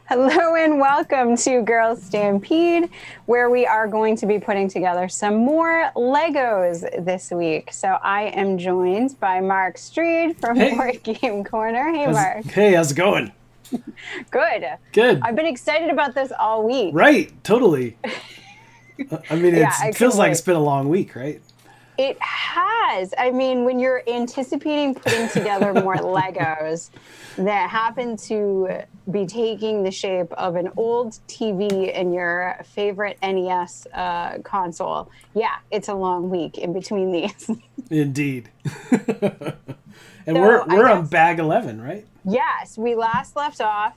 Hello and welcome to Girls Stampede, where we are going to be putting together some more Legos this week. So I am joined by Mark Streed from Board Game Corner. Hey, Mark. Hey, how's it going? Good. Good. I've been excited about this all week. Right, totally. I mean, it feels like it's been a long week, right? It has. I mean, when you're anticipating putting together more Legos that happen to be taking the shape of an old TV and your favorite NES console, yeah, it's a long week in between these. Indeed. And so we're on bag 11, right? Yes, we last left off.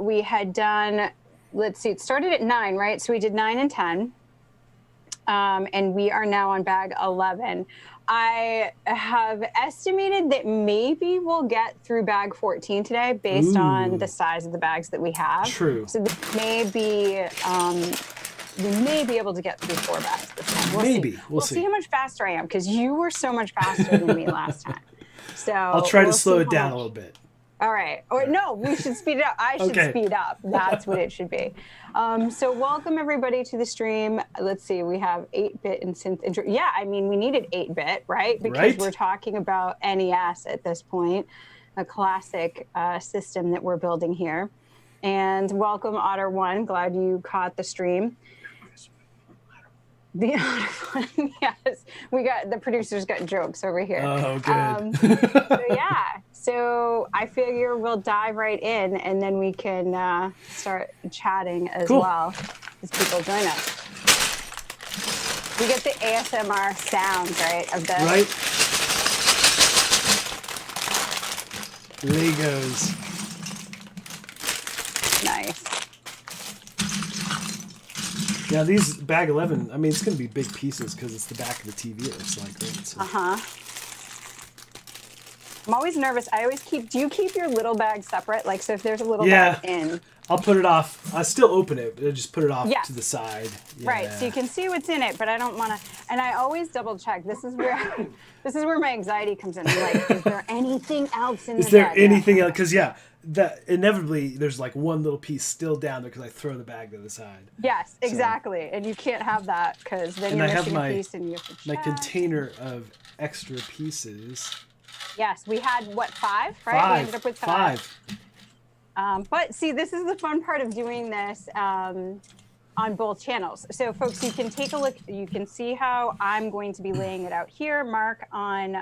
We had done, let's see, it started at 9, right? So we did 9 and 10. And we are now on bag 11. I have estimated that maybe we'll get through bag 14 today based on the size of the bags that we have. True. So we may be able to get through 4 bags this time. We'll see. We'll see how much faster I am, because you were so much faster than me last time. So I'll try to slow it down a little bit. All right. Or no, we should speed it up. I should speed up. That's what it should be. So welcome everybody to the stream. Let's see. We have 8-bit and synth intro. Yeah, I mean, we needed 8-bit, right? Because we're talking about NES at this point, a classic system that we're building here. And welcome, Otter1. Glad you caught the stream. The Otter one, yes. We got the producers got jokes over here. Oh, good. So I figure we'll dive right in, and then we can start chatting as well as people join us. We get the ASMR sounds, right, of the Legos. Nice. Yeah, these bag 11, I mean, it's going to be big pieces because it's the back of the TV, it looks like, right? So. I'm always nervous. Do you keep your little bag separate? Like, so if there's a little bag in. I'll put it off. I still open it, but I just put it off to the side. Yeah. Right, so you can see what's in it, but I don't want to, and I always double check. This is where my anxiety comes in. I'm like, is there anything else in the bag? Is there anything else? Because, inevitably, there's like one little piece still down there because I throw the bag to the side. Yes, exactly. And you can't have that because then you're missing a piece and you have to check. My container of extra pieces. Yes, we had, 5, right? We ended up with 5. But see, this is the fun part of doing this on both channels. So folks, you can take a look. You can see how I'm going to be laying it out here. Mark on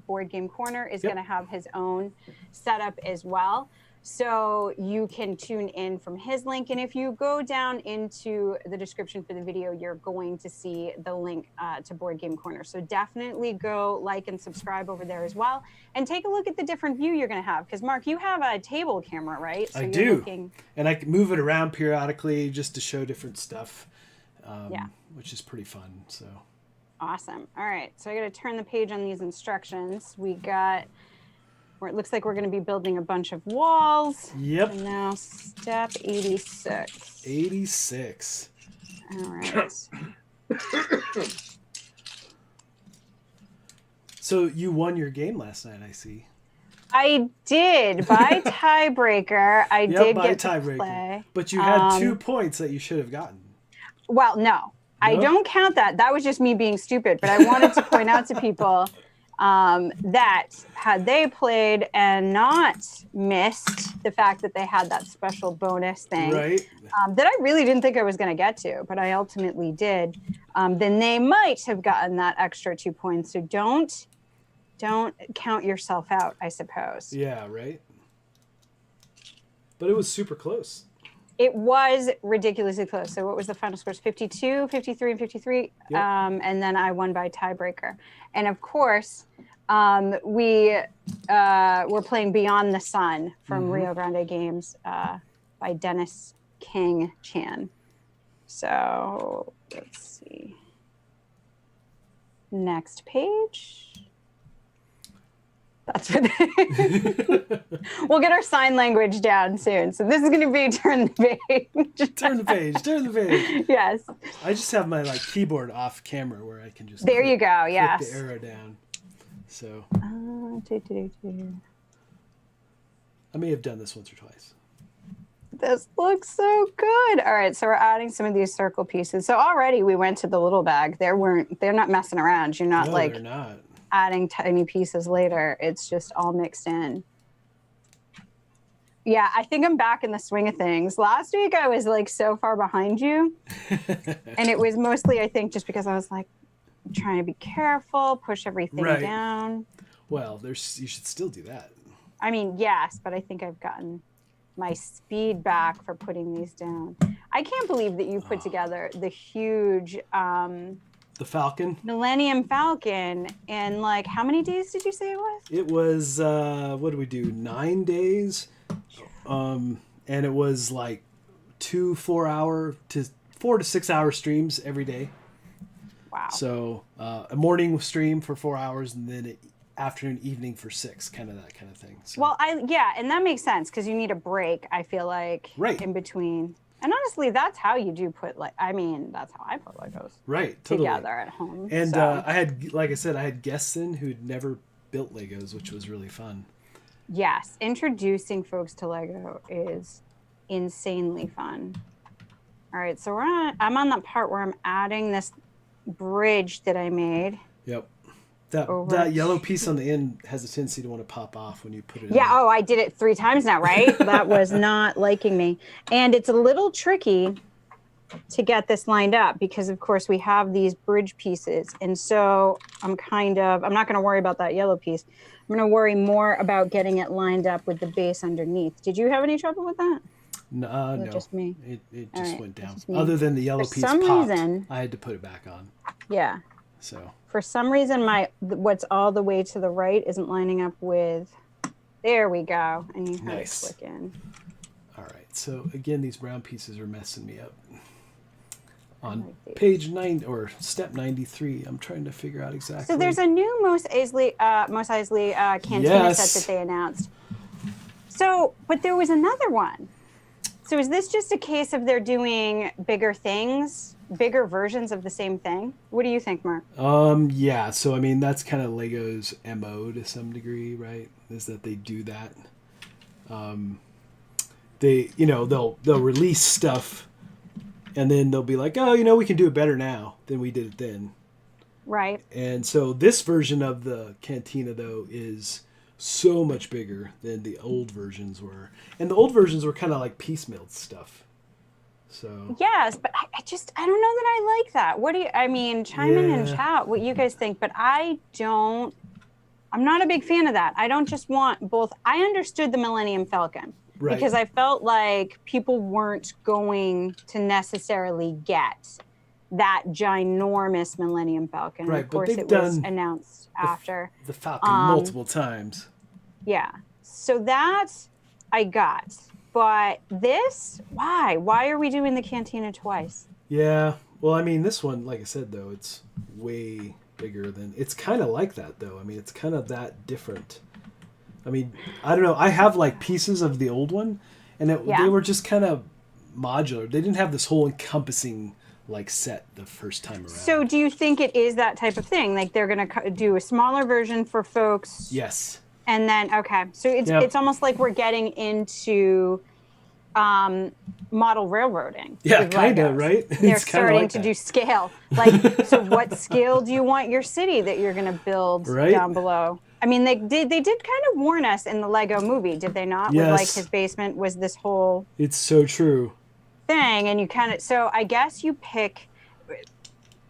Board Game Corner is going to have his own setup as well. So you can tune in from his link. And if you go down into the description for the video, you're going to see the link to Board Game Corner. So definitely go like and subscribe over there as well. And take a look at the different view you're going to have. Because, Mark, you have a table camera, right? So I do. And I can move it around periodically just to show different stuff, which is pretty fun. So awesome. All right. So I got to turn the page on these instructions. We got... where it looks like we're going to be building a bunch of walls. Yep. And now step 86. 86. All right. So you won your game last night, I see. I did. By tiebreaker, I did get to play. But you had 2 points that you should have gotten. Well, no. I don't count that. That was just me being stupid. But I wanted to point out to people that had they played and not missed the fact that they had that special bonus thing that I really didn't think I was going to get to, but I ultimately did, then they might have gotten that extra 2 points. So don't count yourself out, I suppose. Yeah, right. But it was super close. It was ridiculously close. So what was the final scores? 52, 53, and 53. Yep. And then I won by tiebreaker. And of course, we were playing Beyond the Sun from Rio Grande Games by Dennis King Chan. So let's see. Next page. That's what we'll get our sign language down soon. So this is going to be turn the page. Turn the page. Turn the page. Yes. I just have my keyboard off camera where I can just. There you go. Yes. Click the arrow down. So. I may have done this once or twice. This looks so good. All right, so we're adding some of these circle pieces. So already we went to the little bag. They're not messing around. You're not they're not adding tiny pieces later. It's just all mixed in. Yeah, I think I'm back in the swing of things. Last week I was like so far behind you. And it was mostly, I think, just because I was like trying to be careful, push everything down. Well, you should still do that. I mean, yes, but I think I've gotten my speed back for putting these down. I can't believe that you put together the huge the Falcon, Millennium Falcon, in like how many days did you say it was? It was what did we do? 9 days, and it was like 4 to 6 hour streams every day. Wow. So a morning stream for 4 hours, and then afternoon, evening for 6, kind of that kind of thing. So. Well, and that makes sense because you need a break. I feel like in between. And honestly, that's how you do put that's how I put Legos together at home. And I had, like I said, I had guests in who'd never built Legos, which was really fun. Yes, introducing folks to Lego is insanely fun. All right, so I'm on that part where I'm adding this bridge that I made. Yep. That yellow piece on the end has a tendency to want to pop off when you put it in. Yeah, I did it 3 times now, right? That was not liking me. And it's a little tricky to get this lined up because, of course, we have these bridge pieces. And so I'm not going to worry about that yellow piece. I'm going to worry more about getting it lined up with the base underneath. Did you have any trouble with that? No. Just me? It just went down. Other than the yellow piece popped, I had to put it back on. Yeah. So for some reason, what's all the way to the right isn't lining up with. There we go, and you have it click in. All right. So again, these brown pieces are messing me up. On page 9 or step 93, I'm trying to figure out exactly. So there's a new Mos Eisley Cantina set that they announced. So, but there was another one. So is this just a case of they're doing bigger things, bigger versions of the same thing? What do you think, Mark? Yeah. So I mean, that's kind of Lego's MO to some degree, right? Is that they do that. They'll release stuff, and then they'll be like, oh, we can do it better now than we did it then. Right. And so this version of the Cantina though is so much bigger than the old versions were, and the old versions were kind of like piecemeal stuff. So yes, but I don't know that I like that. What do you? I mean, chime in and chat what you guys think, but I'm not a big fan of that. I don't just want both. I understood the Millennium Falcon because I felt like people weren't going to necessarily get that ginormous Millennium Falcon. Right, of course, it was announced after the Falcon multiple times. Yeah, so that I got, but this, why are we doing the Cantina twice? Yeah, well, I mean, this one, like I said, though, it's way bigger than. It's kind of like that, though. I mean, it's kind of that different. I mean, I don't know. I have like pieces of the old one, and they were just kind of modular. They didn't have this whole encompassing like set the first time around. So do you think it is that type of thing? Like they're going to do a smaller version for folks? Yes. And then, so it's almost like we're getting into model railroading. Yeah, kind of, right? They're starting to do scale. Like, so what scale do you want your city that you're going to build down below? I mean, they did kind of warn us in the Lego movie, did they not? Yes. With like his basement was this whole... It's so true. Thing, and you kind of... So I guess you pick...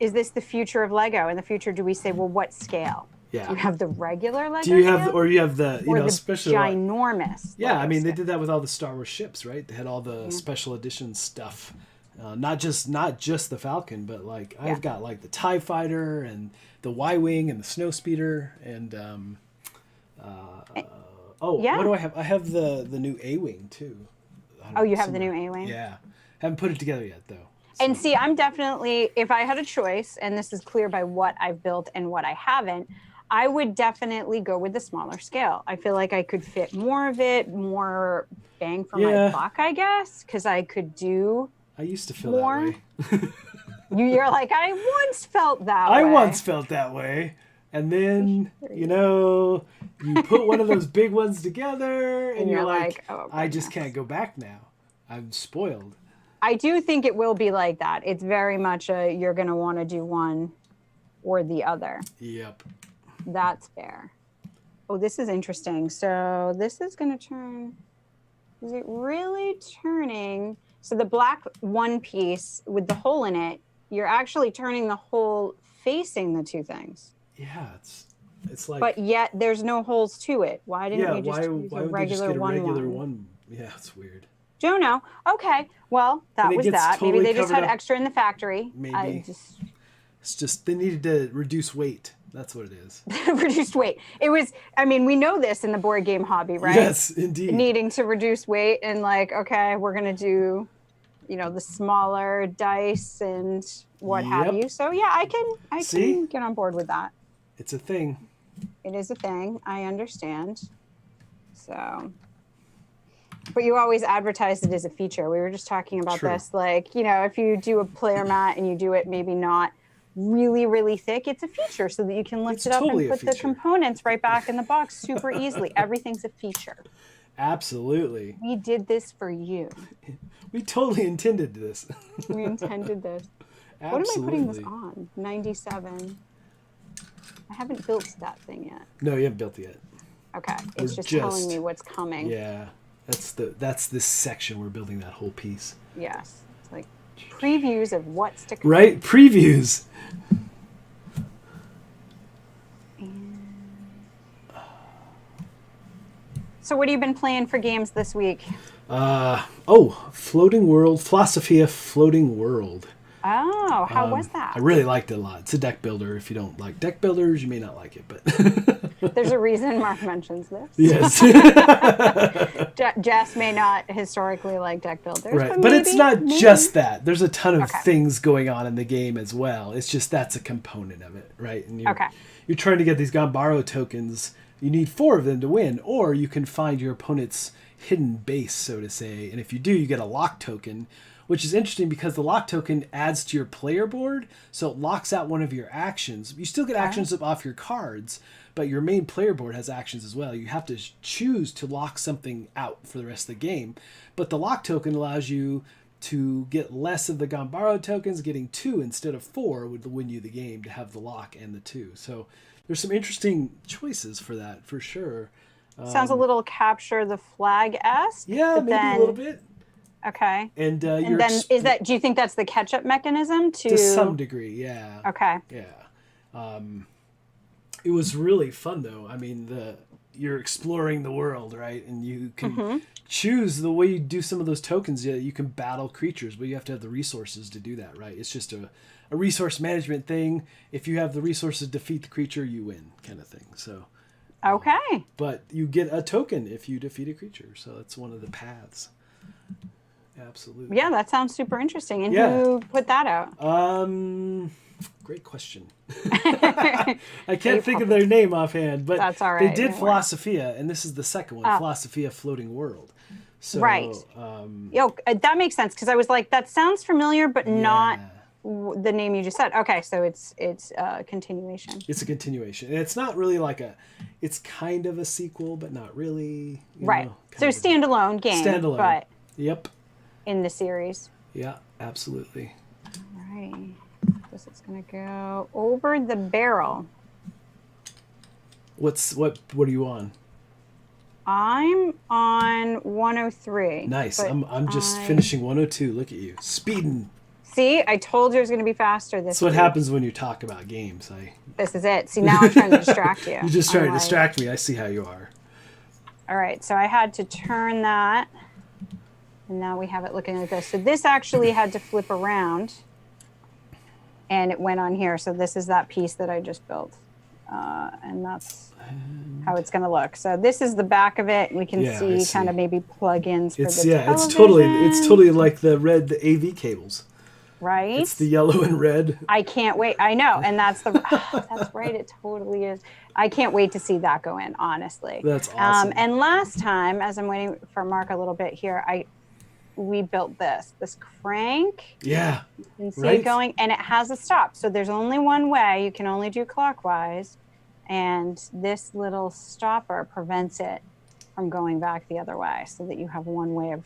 Is this the future of Lego? In the future, do we say, well, what scale? Yeah. Do you have the regular Lego? Do you have, or you have the, the special ginormous? Yeah, Lego I mean, scale. they did that with all the Star Wars ships, right? They had all the special edition stuff, not just the Falcon, but like I've got like the TIE Fighter and the Y-wing and the Snowspeeder and what do I have? I have the new A-wing too. You have the new A-wing? Yeah, haven't put it together yet though. So. And see, I'm definitely, if I had a choice, and this is clear by what I've built and what I haven't, I would definitely go with the smaller scale. I feel like I could fit more of it, more bang for my buck, I guess, because I could do I used to feel more. that way. You're like, I once felt that way. I once felt that way. And then, you put one of those big ones together, and you're like, I just can't go back now. I'm spoiled. I do think it will be like that. It's very much you're going to want to do one or the other. Yep. That's fair. Oh, this is interesting. So this is going to turn. Is it really turning? So the black one piece with the hole in it, you're actually turning the hole facing the two things. Yeah, it's like. But yet there's no holes to it. Why didn't you just use a regular one? Yeah, it's weird. Don't know. Okay. Well, that was that. Totally Maybe they just had up. extra in the factory. Maybe. It's just they needed to reduce weight. That's what it is. Reduced weight. It was, I mean, we know this in the board game hobby, right? Yes, indeed. Needing to reduce weight and like, okay, we're going to do, the smaller dice and what have you. So yeah, I can get on board with that. It's a thing. It is a thing. I understand. So, but you always advertise it as a feature. We were just talking about this, like, if you do a player mat and you do it maybe not really, really thick, it's a feature so that you can lift it up and put the components right back in the box super easily. Everything's a feature. Absolutely. We did this for you. We totally intended this. We intended this. What am I putting this on? 97. I haven't built that thing yet. No, you haven't built it yet. Okay. It's just telling me what's coming. Yeah. That's this section. We're building that whole piece. Yes. It's like previews of what's to come. Right? Previews. So what have you been playing for games this week? Floating World, Philosophia Floating World. Oh, how was that? I really liked it a lot. It's a deck builder. If you don't like deck builders, you may not like it, but there's a reason Mark mentions this. Yes. Jess may not historically like deck builders. Right. But it's not just that. There's a ton of things going on in the game as well. It's just that's a component of it, right? And you're trying to get these Gambaro tokens. You need 4 of them to win, or you can find your opponent's hidden base, so to say. And if you do, you get a lock token, which is interesting because the lock token adds to your player board, so it locks out one of your actions. You still get actions off your cards, but your main player board has actions as well. You have to choose to lock something out for the rest of the game. But the lock token allows you to get less of the Gambaro tokens. Getting 2 instead of 4 would win you the game to have the lock and the 2. So there's some interesting choices for that, for sure. Sounds a little capture the flag-esque. Yeah, maybe a little bit. Okay. And then do you think that's the catch-up mechanism to some degree? Yeah. Okay. Yeah. It was really fun though. I mean, you're exploring the world, right? And you can choose the way you do some of those tokens. Yeah, you can battle creatures, but you have to have the resources to do that, right? It's just a resource management thing. If you have the resources to defeat the creature, you win, kind of thing. So. Okay. But you get a token if you defeat a creature, so that's one of the paths. Absolutely. Yeah, that sounds super interesting. And who put that out? Great question. I can't think of their name offhand, but that's all right. They did Philosophia, and this is the second one, Philosophia Floating World. So, right. That makes sense because I was like, that sounds familiar, but not the name you just said. Okay, so it's a continuation. It's a continuation, and it's not really like it's kind of a sequel, but not really. Right. So standalone game. Standalone. But yep. In the series. Yeah, absolutely. All right. This is gonna go over the barrel. What are you on? I'm on 103. Nice. I'm just finishing 102. Look at you, speeding. See, I told you it was going to be faster this That's what happens when you talk about games. This is it. See, now I'm trying to distract you. You're just trying to distract me. I see how you are. All right, so I had to turn that, and now we have it looking like this. So this actually had to flip around, and it went on here. So this is that piece that I just built, and that's how it's going to look. So this is the back of it. We can see kind of maybe plugins for the television. It's totally like the AV cables. Right? It's the yellow and red. I can't wait. I know. And that's that's right. It totally is. I can't wait to see that go in, honestly. That's awesome. And last time, as I'm waiting for Mark a little bit here, we built this crank. Yeah. You can see it going, and it has a stop. So there's only one way. You can only do clockwise. And this little stopper prevents it from going back the other way so that you have one way of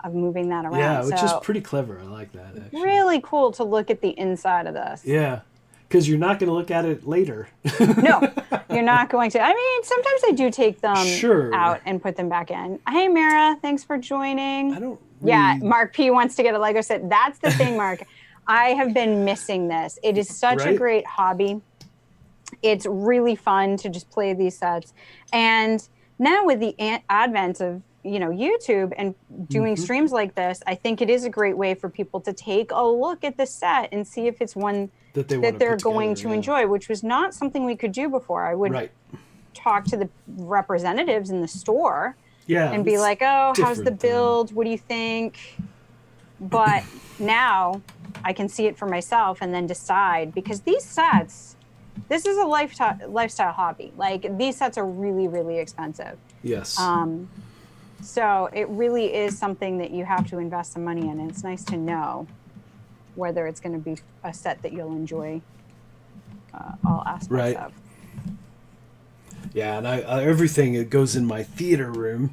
of moving that around. Yeah, which is pretty clever. I like that, actually. Really cool to look at the inside of this. Yeah, because you're not going to look at it later. No, you're not going to. I mean, sometimes I do take them out and put them back in. Hey, Mara, thanks for joining. I don't Yeah, Mark P wants to get a Lego set. That's the thing, Mark. I have been missing this. It is such a great hobby. It's really fun to just play these sets. And now with the advent of, YouTube and doing streams like this, I think it is a great way for people to take a look at the set and see if it's one that they're going to enjoy, which was not something we could do before. I would talk to the representatives in the store and be like, oh, how's the build? What do you think? But now I can see it for myself and then decide, because these sets, this is a lifestyle hobby. Like, these sets are really, really expensive. Yes. So it really is something that you have to invest some money in. And it's nice to know whether it's going to be a set that you'll enjoy all aspects of. Yeah, and everything, it goes in my theater room,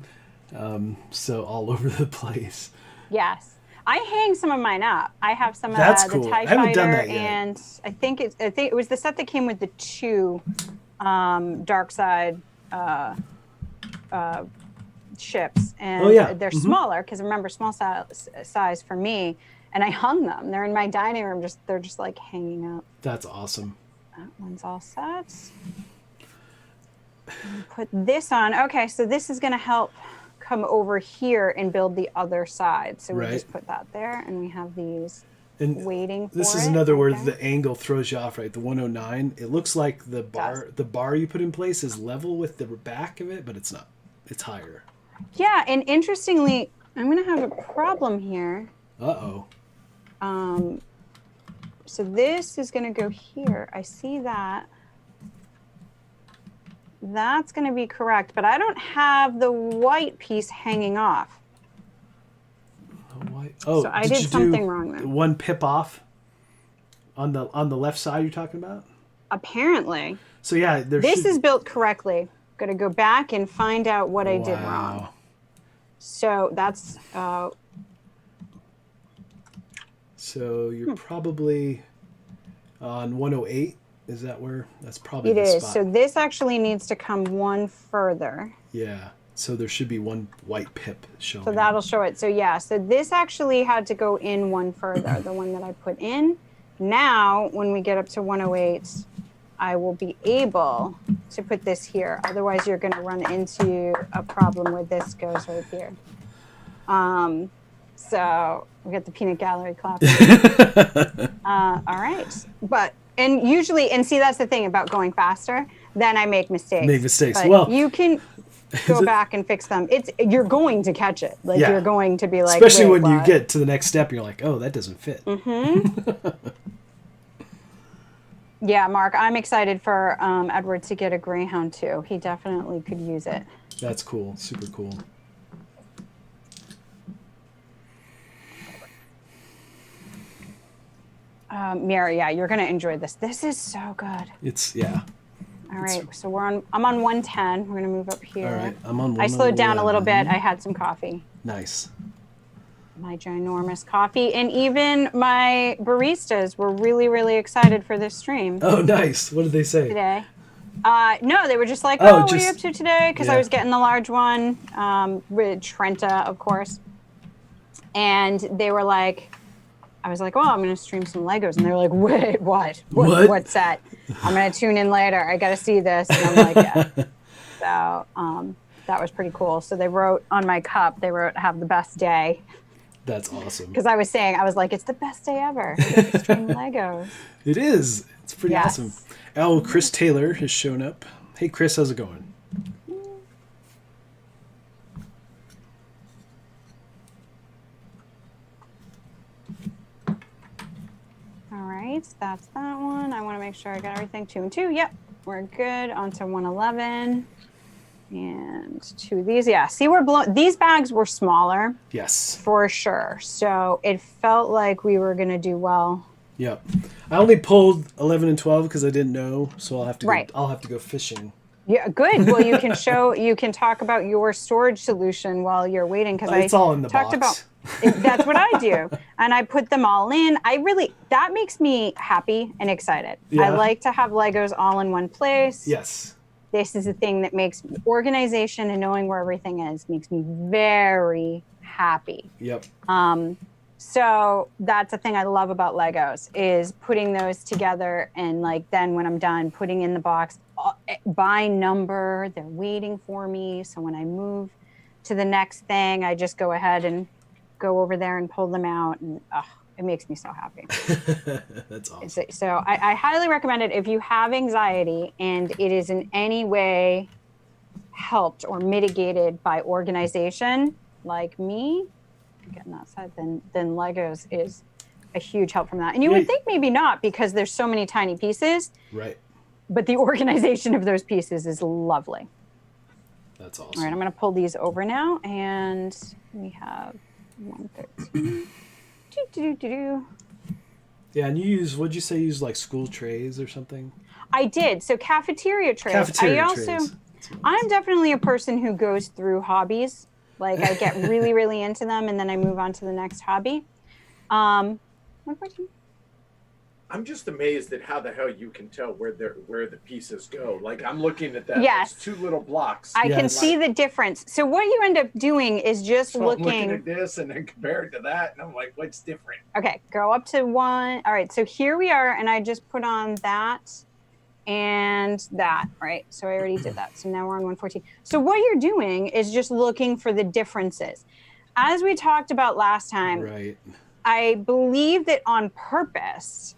so all over the place. Yes. I hang some of mine up. I have some of cool. the TIE Fighter, and I think it was the set that came with the 2 dark side ships, and they're smaller, because remember, small size for me, and I hung them. They're in my dining room. They're just like hanging up. That's awesome. That one's all set. Put this on. Okay, so this is going to help come over here and build the other side. So we just put that there, and we have these waiting for This is another where the angle throws you off, right? The 109. It looks like the bar you put in place is level with the back of it, but it's not. It's higher. Yeah, and interestingly, I'm going to have a problem here. Uh-oh. So this is going to go here. I see that. That's going to be correct, but I don't have the white piece hanging off. Oh, so I did something wrong there. One pip off on the left side you're talking about? Apparently. So yeah, this is built correctly. Got to go back and find out what I did wrong. So that's so you're probably on 108. Is that where? That's probably the spot. So this actually needs to come one further. Yeah. So there should be one white pip showing. So that'll show it. So yeah. So this actually had to go in one further. The one that I put in. Now, when we get up to 108, I will be able to put this here. Otherwise, you're going to run into a problem where this goes right here. So we got the peanut gallery clapping. All right. And usually, and see, that's the thing about going faster, then I make mistakes. But well, you can go back and fix them. You're going to catch it. Like, you're going to be like, especially when you get to the next step, you're like, oh, that doesn't fit. Yeah, Mark, I'm excited for Edward to get a Greyhound too. He definitely could use it. That's cool. Super cool. Mary, yeah, you're going to enjoy this. This is so good. All right, so I'm on 110. We're going to move up here. All right, I'm on 111. I slowed down a little bit. I had some coffee. Nice. My ginormous coffee. And even my baristas were really, really excited for this stream. Oh, nice. What did they say? Today. No, they were just like, what are you up to today? Because I was getting the large one with Trenta, of course. And they were like, I was like, well, I'm going to stream some Legos. And they were like, wait, what? What's that? I'm going to tune in later. I got to see this. And I'm like, yeah. So that was pretty cool. So they wrote on my cup, have the best day. That's awesome. Because I was like, it's the best day ever. I get to stream Legos. It is. It's pretty awesome. Oh, Chris Taylor has shown up. Hey, Chris, how's it going? All right, that's that one. I want to make sure I got everything 2 and 2. Yep, we're good. On to 111. And 2 of these. Yeah, see, these bags were smaller. Yes. For sure. So it felt like we were going to do well. Yep. I only pulled 11 and 12 because I didn't know, so I'll have to go fishing. Yeah, good. Well, you can talk about your storage solution while you're waiting, because It's all in the talked box. that's what I do. And I put them all in. That makes me happy and excited. Yeah. I like to have Legos all in one place. Yes. This is the thing that makes organization and knowing where everything is makes me very happy. Yep. So that's the thing I love about Legos, is putting those together, and like then when I'm done, putting in the box by number. They're waiting for me. So when I move to the next thing, I just go ahead and go over there and pull them out, and it makes me so happy. That's awesome. So I highly recommend it if you have anxiety and it is in any way helped or mitigated by organization, like me, getting that side, then Legos is a huge help from that. And you would think maybe not, because there's so many tiny pieces. Right. But the organization of those pieces is lovely. That's awesome. All right, I'm going to pull these over now, and we have 113. Yeah, and you use like school trays or something? I did. So cafeteria trays. Trays. I'm definitely a person who goes through hobbies. Like I get really, really into them, and then I move on to the next hobby. One question. I'm just amazed at how the hell you can tell where the pieces go. Like I'm looking at that. Yes. It's 2 little blocks. I can see the difference. So what you end up doing is just I'm looking at this and then compare it to that, and I'm like, what's different? Okay, go up to 1. All right, so here we are, and I just put on that and that, right? So I already did that. So now we're on 114. So what you're doing is just looking for the differences. As we talked about last time, right. I believe that on purpose,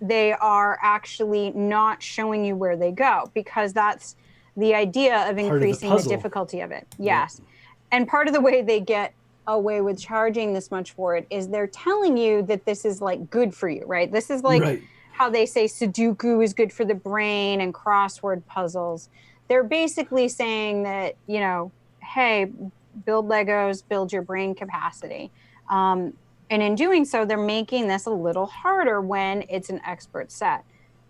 they are actually not showing you where they go, because that's the idea of increasing the difficulty of it. Yes. Yep. And part of the way they get away with charging this much for it is they're telling you that this is like good for you, right? This is like how they say Sudoku is good for the brain and crossword puzzles. They're basically saying that, you know, hey, build Legos, build your brain capacity. And in doing so, they're making this a little harder when it's an expert set.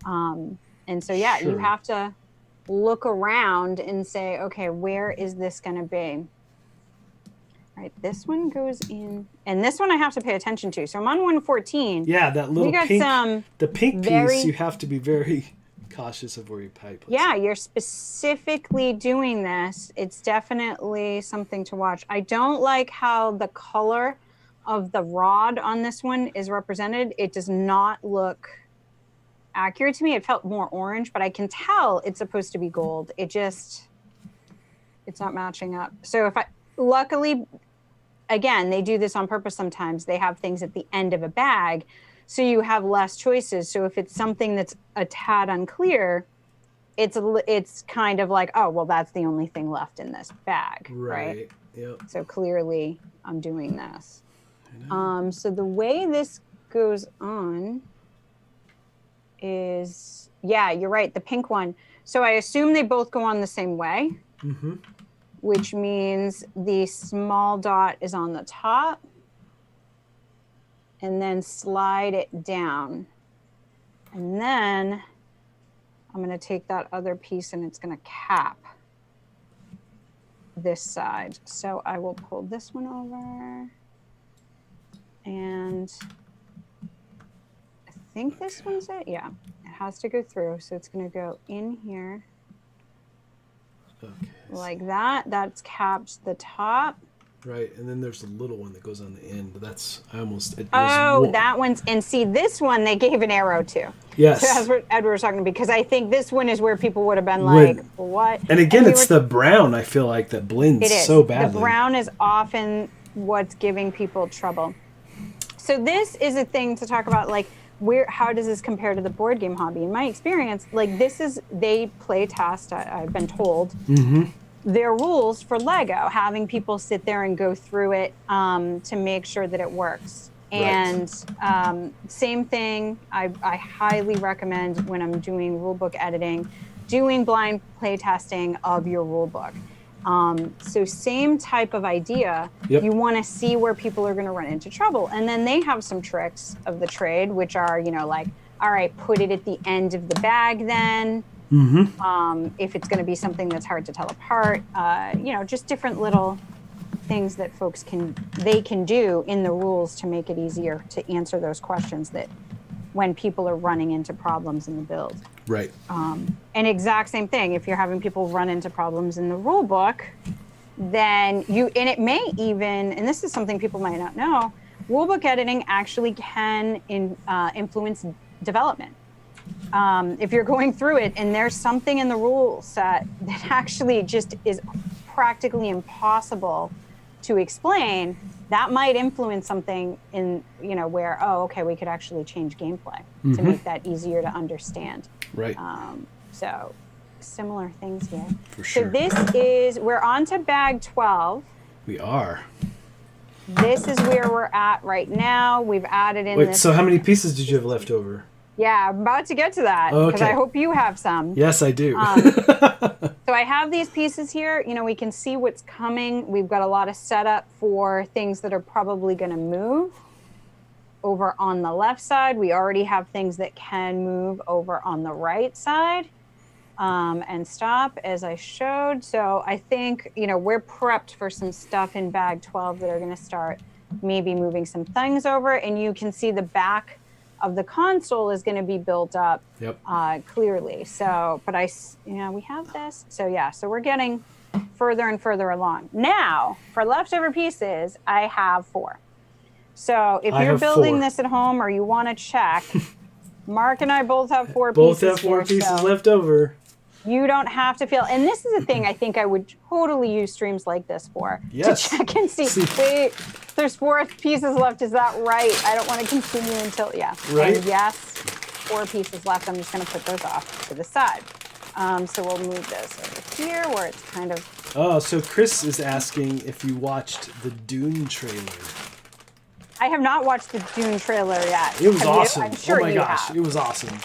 And so, yeah, you have to look around and say, okay, where is this going to be? All right, this one goes in, and this one I have to pay attention to. So I'm on 114. Yeah, that little pink, the pink piece, you have to be very cautious of where you pipe. Yeah, you're specifically doing this. It's definitely something to watch. I don't like how the color of the rod on this one is represented. It does not look accurate to me. It felt more orange, but I can tell it's supposed to be gold. It's not matching up. So luckily, again, they do this on purpose sometimes. They have things at the end of a bag, so you have less choices. So if it's something that's a tad unclear, it's kind of like, oh, well, that's the only thing left in this bag, right? Yep. So clearly I'm doing this. So the way this goes on is, yeah, you're right, the pink one. So I assume they both go on the same way, which means the small dot is on the top, and then slide it down. And then I'm going to take that other piece and it's going to cap this side. So I will pull this one over. And I think this one's it. Yeah, it has to go through. So it's going to go in here. Okay. Like that. That's capped the top. Right. And then there's a little one that goes on the end. But that's, that one's, and see, this one they gave an arrow to. Yes. So that's what Edward was talking about, because I think this one is where people would have been like, what? And again, it's the brown, I feel like, that blends so badly. The brown is often what's giving people trouble. So this is a thing to talk about, like, how does this compare to the board game hobby? In my experience, like, they play test, I've been told, their rules for Lego, having people sit there and go through it to make sure that it works. And same thing, I highly recommend when I'm doing rulebook editing, doing blind play testing of your rulebook. So same type of idea. You want to see where people are going to run into trouble. And then they have some tricks of the trade, which are, you know, like, all right, put it at the end of the bag then, If it's going to be something that's hard to tell apart, just different little things that folks can do in the rules to make it easier to answer those questions that when people are running into problems in the build. Right. And exact same thing, if you're having people run into problems in the rule book, then and it may even, and this is something people might not know, rulebook editing actually can influence development. If you're going through it and there's something in the rule set that actually just is practically impossible to explain, that might influence something in, where, we could actually change gameplay to make that easier to understand. Right. So similar things here. For sure. So we're on to bag 12. We are. This is where we're at right now. We've added in so how many pieces did you have left over? Yeah, I'm about to get to that because I hope you have some. Yes, I do. So I have these pieces here. We can see what's coming. We've got a lot of setup for things that are probably going to move. Over on the left side, we already have things that can move over on the right side and stop, as I showed. So I think, we're prepped for some stuff in bag 12 that are going to start maybe moving some things over. And you can see the back of the console is going to be built up clearly. So, but we have this. So yeah, so we're getting further and further along. Now, for leftover pieces, I have 4. So if you're building this at home or you want to check, Mark and I both have 4 pieces. Both have 4 pieces left over. You don't have to feel, and this is a thing I think I would totally use streams like this for. Yes. To check and see, wait, there's 4 pieces left, is that right? I don't want to continue until, Right. And yes, 4 pieces left. I'm just going to put those off to the side. So we'll move this over here where it's kind of. Oh, so Chris is asking if you watched the Dune trailer. I have not watched the Dune trailer yet. It was awesome. I'm sure oh my gosh, have. It was awesome.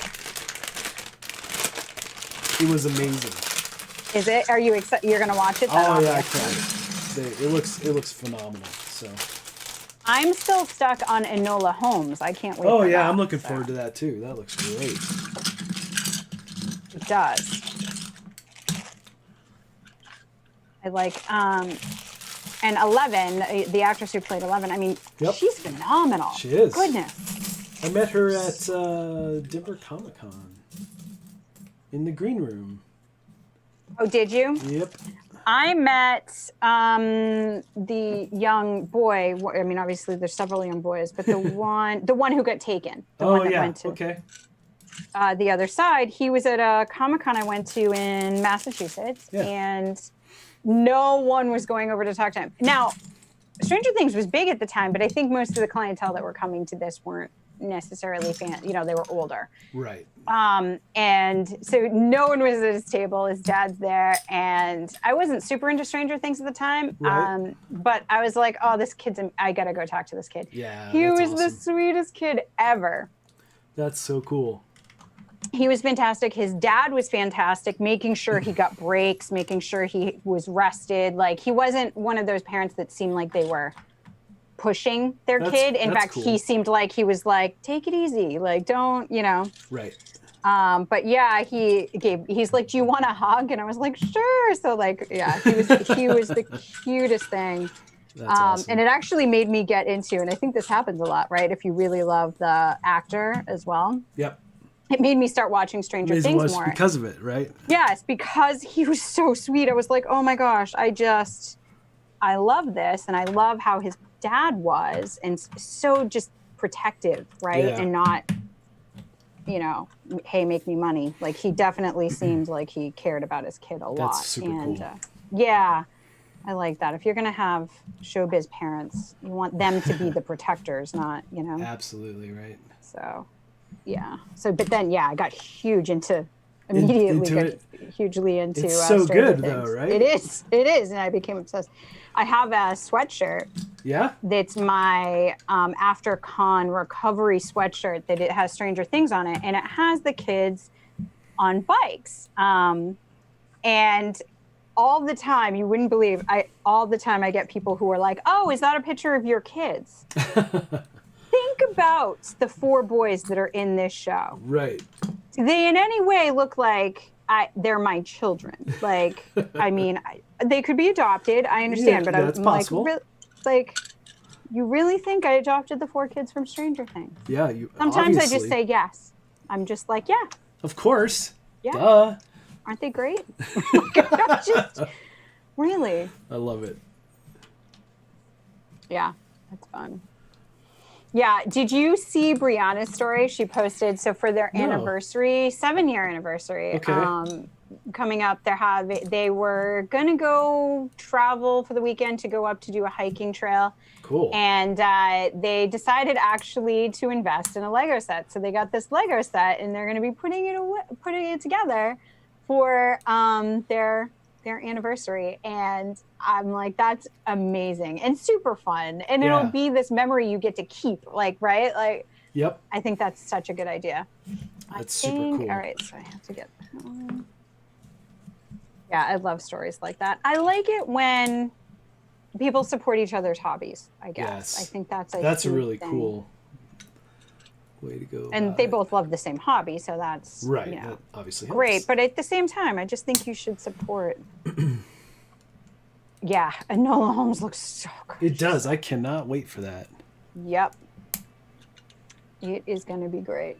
It was amazing. Is it? Are you excited? You're going to watch it? Oh yeah, I can. It looks phenomenal. So. I'm still stuck on Enola Holmes. I can't wait. Oh yeah, I'm looking forward to that too. That looks great. It does. I like and 11, the actress who played 11. I mean, she's phenomenal. She is. Goodness. I met her at Denver Comic-Con in the green room. Oh, did you? Yep. I met the young boy. I mean, obviously there's several young boys, but the one who got taken. The one that went to the other side. He was at a Comic-Con I went to in Massachusetts, and no one was going over to talk to him. Now, Stranger Things was big at the time, but I think most of the clientele that were coming to this weren't necessarily they were older. Right. And so no one was at his table. His dad's there, and I wasn't super into Stranger Things at the time. Right. But I was like, oh, this kid's, I gotta go talk to this kid. Yeah. He was awesome. the sweetest kid ever. That's so cool. He was fantastic. His dad was fantastic, making sure he got breaks, making sure he was rested. Like, he wasn't one of those parents that seemed like they were pushing their kid. In fact, cool. He seemed like he was like, take it easy. Like, don't, Right. But yeah, he's like, do you want a hug? And I was like, sure. So like, yeah, he was the cutest thing. That's awesome. And it actually made me get into, and I think this happens a lot, right? If you really love the actor as well. Yep. It made me start watching Stranger Things more. Because of it, right? Yes, because he was so sweet. I was like, oh my gosh, I love this. And I love how his dad was, and so just protective, right? Yeah. And not, hey, make me money. Like, he definitely seemed like he cared about his kid a lot. That's super cool. Yeah, I like that. If you're going to have showbiz parents, you want them to be the protectors, not, Absolutely, right. So, yeah. So, but then, I got hugely into It's so Stranger good, Things. though, right? It is, and I became obsessed. I have a sweatshirt. Yeah? That's my after con recovery sweatshirt that it has Stranger Things on it, and it has the kids on bikes. And all the time, you wouldn't believe, all the time I get people who are like, oh, is that a picture of your kids? Think about the 4 boys that are in this show. Right. Do they in any way look like they're my children. Like, I mean, they could be adopted. I understand, but that's I'm possible. like, you really think I adopted the 4 kids from Stranger Things? Yeah, Sometimes obviously. I just say yes. I'm just like, yeah. Of course. Yeah. Duh. Aren't they great? Really. I love it. Yeah, that's fun. Yeah, did you see Brianna's story? She posted, so for their anniversary, 7-year anniversary, coming up, they were going to go travel for the weekend to go up to do a hiking trail. Cool. And they decided actually to invest in a Lego set. So they got this Lego set, and they're going to be putting it together for their anniversary. And I'm like, that's amazing and super fun. And it'll be this memory you get to keep, like, right? Like, yep. I think that's such a good idea. That's super cool. All right, so I have to get yeah, I love stories like that. I like it when people support each other's hobbies, I guess. Yes. I think that's a really thing. Cool way to go. And they both love the same hobby, so that's right. You know, that obviously helps. great. But at the same time, I just think you should support. Yeah, Enola Holmes looks so good. It does. I cannot wait for that. Yep. It is going to be great.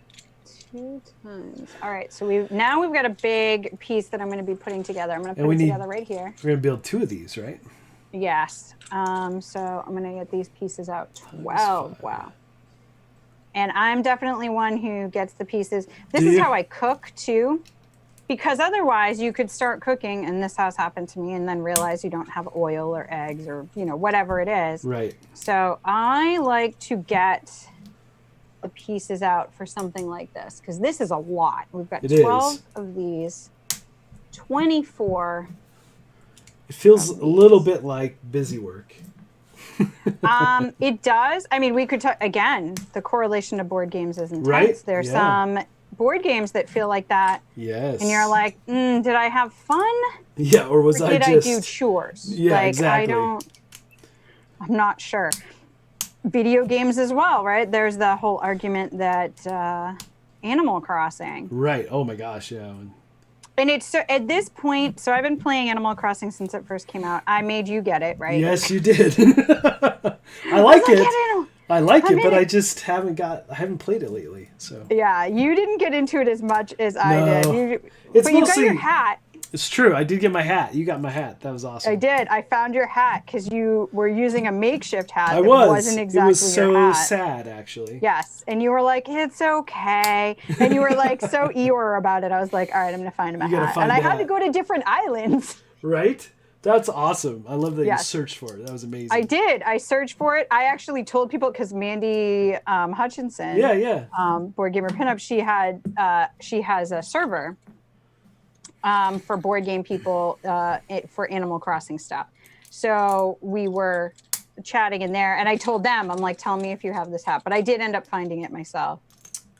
2 times. All right, so we've got a big piece that I'm going to be putting together. I'm going to put it together right here. We're going to build 2 of these, right? Yes. So I'm going to get these pieces out. 12. Wow. And I'm definitely one who gets the pieces. This is how I cook too, because otherwise you could start cooking, and this has happened to me, and then realize you don't have oil or eggs or, you know, whatever it is. Right. So I like to get the pieces out for something like this, because this is a lot. We've got 12 of these, 24. It feels a little bit like busy work. It does. I mean, we could talk again. The correlation to board games is intense. Right? There's some board games that feel like that. Yes. And you're like, did I have fun? Yeah, or was did I do chores? Yeah, like, exactly. I'm not sure. Video games as well, right? There's the whole argument that Animal Crossing. Right. Oh my gosh, yeah. And it's at this point, so I've been playing Animal Crossing since it first came out. I made you get it, right? Yes, you did. I like it. I like it, but I just haven't played it lately. So yeah, you didn't get into it as much as I did. But you got your hat. It's true. I did get my hat. You got my hat. That was awesome. I did. I found your hat because you were using a makeshift hat. I was. Wasn't exactly it was so your hat. sad, actually. Yes, and you were like, "It's okay," and you were like so Eeyore about it. I was like, "All right, I'm gonna find him a hat," and I had to go to different islands. Right. That's awesome. I love that you searched for it. That was amazing. I did. I searched for it. I actually told people because Mandy Hutchinson, Board Gamer Pinup, she has a server for board game people for Animal Crossing stuff. So we were chatting in there, and I told them, I'm like, tell me if you have this hat. But I did end up finding it myself.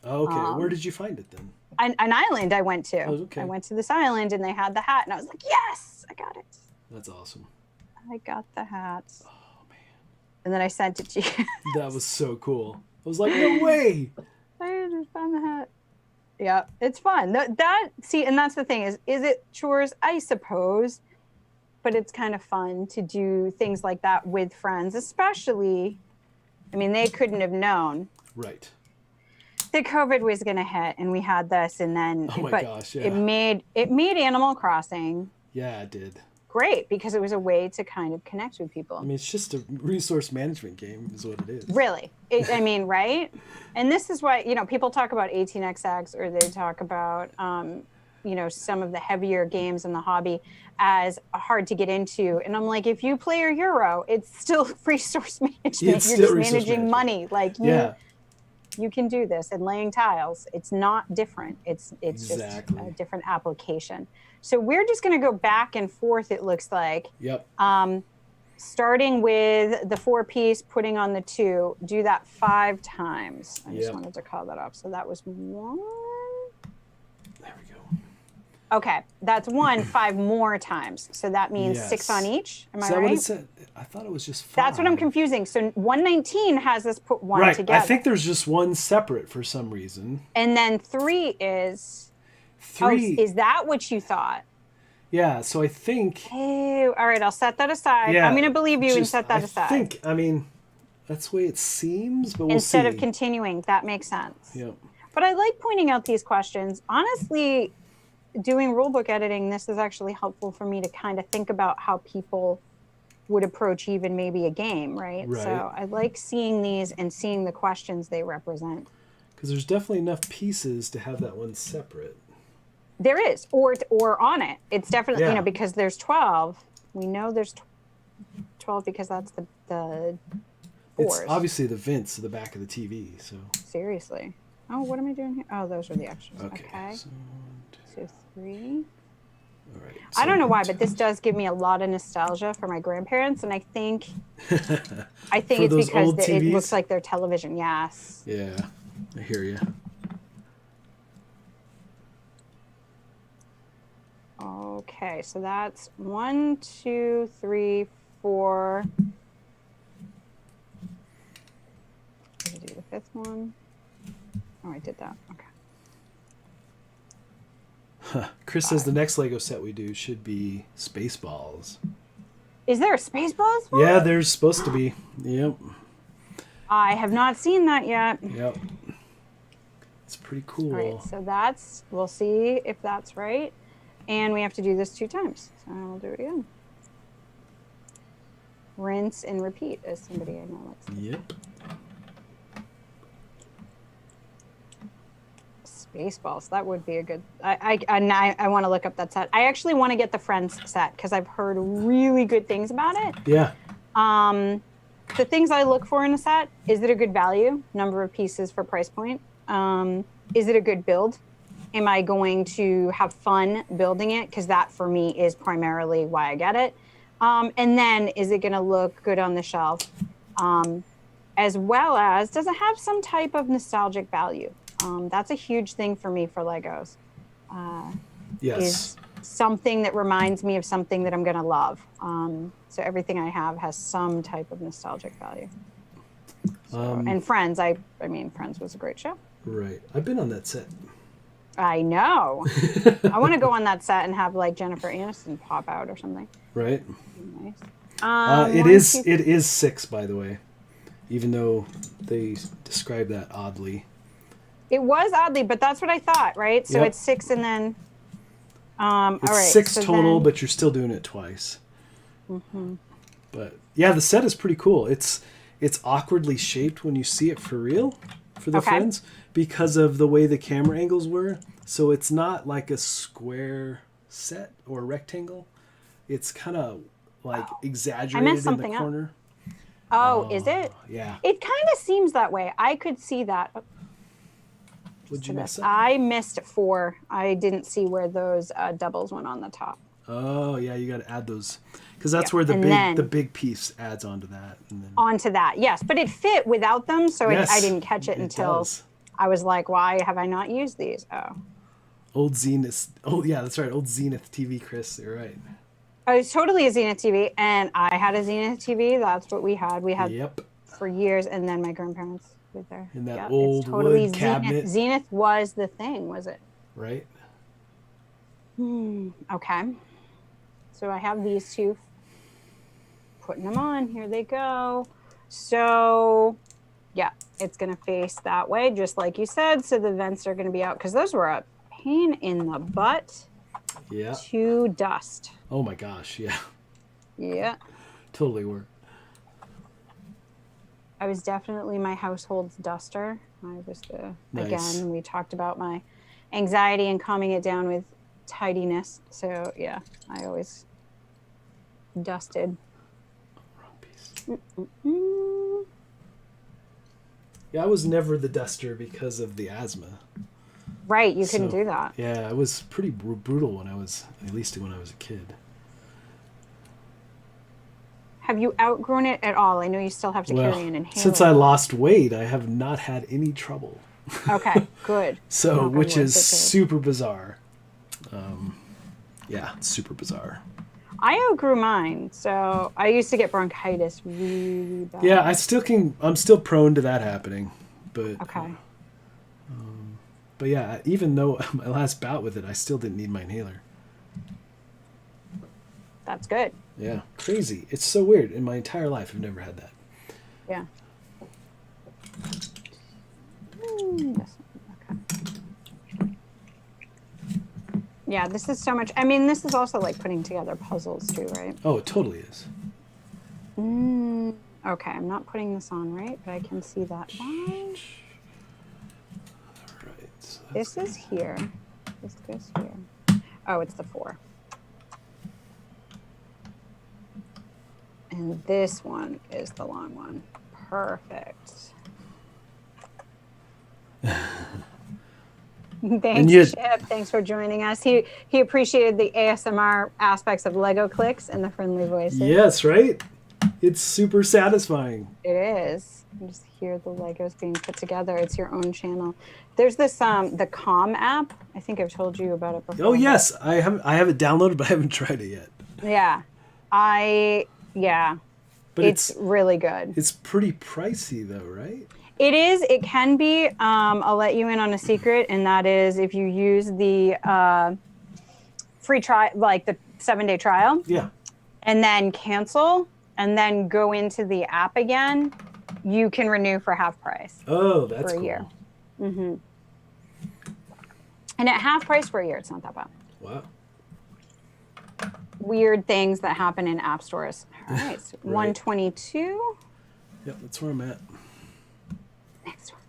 Oh, okay. Where did you find it then? An island I went to. Oh, okay. I went to this island, and they had the hat, and I was like, yes, I got it. That's awesome. I got the hat. Oh, man. And then I sent it to you. That was so cool. I was like, no way. I just found the hat. Yeah, it's fun. See, and that's the thing is it chores? I suppose. But it's kind of fun to do things like that with friends, especially, I mean, they couldn't have known. Right. That COVID was going to hit, and we had this, and then gosh, yeah. it made Animal Crossing. Yeah, it did. Great, because it was a way to kind of connect with people. I mean, it's just a resource management game is what it is. Really. I mean, right? And this is why, people talk about 18xx, or they talk about, some of the heavier games in the hobby as hard to get into. And I'm like, if you play your Euro, it's still resource management. You're just managing money. Like, you can do this. And laying tiles, it's not different. It's exactly. just a different application. So we're just going to go back and forth, it looks like. Yep. Starting with the 4-piece, putting on the 2, do that 5 times. I just wanted to call that up. So that was 1. There we go. Okay, that's 1, 5 more times. So that means 6 on each. Am I right? What it said? I thought it was just 5. That's what I'm confusing. So 119 has us put 1 together. I think there's just 1 separate for some reason. And then 3 is... 3. Oh, is that what you thought? Yeah, so I think... Oh, all right, I'll set that aside. Yeah, I'm going to believe you and set that aside. I mean, that's the way it seems, but we'll see. Instead of continuing, that makes sense. Yep. But I like pointing out these questions. Honestly, doing rulebook editing, this is actually helpful for me to kind of think about how people would approach even maybe a game, right? So I like seeing these and seeing the questions they represent. Because there's definitely enough pieces to have that one separate. There is, or on it. It's definitely, you know, because there's 12. We know there's 12 because that's the fours. It's obviously the vents at the back of the TV, so. Seriously. Oh, what am I doing here? Oh, those are the extras. Okay. So 3. All right. I don't know why, but this does give me a lot of nostalgia for my grandparents, and I think it's because it looks like their television. Yes. Yeah, I hear you. Okay, so that's 1, 2, 3, 4. Did I do the 5th one? Oh, I did that. Okay. Chris says the next Lego set we do should be Spaceballs. Is there a Spaceballs one? Yeah, there's supposed to be. Yep. I have not seen that yet. Yep. It's pretty cool. All right, so we'll see if that's right. And we have to do this 2 times. So we'll do it again. Rinse and repeat, as somebody I know likes to say. Yep. Spaceballs, that would be a good... I want to look up that set. I actually want to get the Friends set because I've heard really good things about it. Yeah. The things I look for in a set, is it a good value? Number of pieces for price point? Is it a good build? Am I going to have fun building it? Because that, for me, is primarily why I get it. And then, is it going to look good on the shelf? As well as, does it have some type of nostalgic value? That's a huge thing for me for Legos. Yes. Is something that reminds me of something that I'm going to love. So everything I have has some type of nostalgic value. So, and Friends, I mean, Friends was a great show. Right. I've been on that set. I know. I want to go on that set and have like Jennifer Aniston pop out or something. Right. Nice. It is 6, by the way, even though they describe that oddly. It was oddly, but that's what I thought, right? So it's 6 and then. It's all right, 6 so total, then... but you're still doing it twice. Mm-hmm. But yeah, the set is pretty cool. It's awkwardly shaped when you see it for real for the Friends because of the way the camera angles were. So it's not like a square set or a rectangle. It's kind of like exaggerated in the corner. Is it? Yeah. It kind of seems that way. I could see that. Would you mess up? I missed 4. I didn't see where those doubles went on the top. Oh yeah, you got to add those because that's where the big piece adds onto that. And then... Onto that, yes, but it fit without them, so I didn't catch it until I was like, "Why have I not used these?" Oh, old Zenith. Oh yeah, that's right, old Zenith TV, Chris. You're right. I was totally a Zenith TV, and I had a Zenith TV. That's what we had. We had for years, and then my grandparents were there. In that old wood cabinet. Zenith was the thing, was it? Right. Okay. So I have these 2. Putting them on. Here they go. So, yeah, it's going to face that way, just like you said. So the vents are going to be out because those were a pain in the butt. Yeah. To dust. Oh my gosh, yeah. Yeah. Totally were. I was definitely my household's duster. I was again, we talked about my anxiety and calming it down with tidiness. So yeah, I always dusted. Wrong piece. Yeah, I was never the duster because of the asthma. Right, you couldn't do that. Yeah, it was pretty brutal when I was a kid. Have you outgrown it at all? I know you still have to carry an inhaler. Since I lost weight, I have not had any trouble. Okay, good. So, which is super bizarre. Yeah, super bizarre. I outgrew mine, so I used to get bronchitis really bad. Yeah, I'm still prone to that happening, but okay. But yeah, even though my last bout with it, I still didn't need my inhaler. That's good. Yeah, crazy. It's so weird. In my entire life, I've never had that. Yeah. Okay. Yeah, this is so much. I mean, this is also like putting together puzzles too, right? Oh, it totally is. Okay, I'm not putting this on right, but I can see that line. Right. So This is here. This goes here. Oh, it's the 4. And this one is the long one. Perfect. Thanks, Chip. Thanks for joining us. He appreciated the ASMR aspects of Lego clicks and the friendly voices. Yes, right? It's super satisfying. It is. You just hear the Legos being put together. It's your own channel. There's this the Calm app. I think I've told you about it before. Oh yes, I have it downloaded, but I haven't tried it yet. Yeah. But it's really good. It's pretty pricey though, right? It is. It can be. I'll let you in on a secret, and that is if you use the free trial, like the 7-day trial. Yeah. And then cancel, and then go into the app again, you can renew for half price. Oh, that's for a cool. year. Mm-hmm. And at half price for a year, it's not that bad. Wow. Weird things that happen in app stores. All right, so Right. 122. Yep, that's where I'm at. Next one.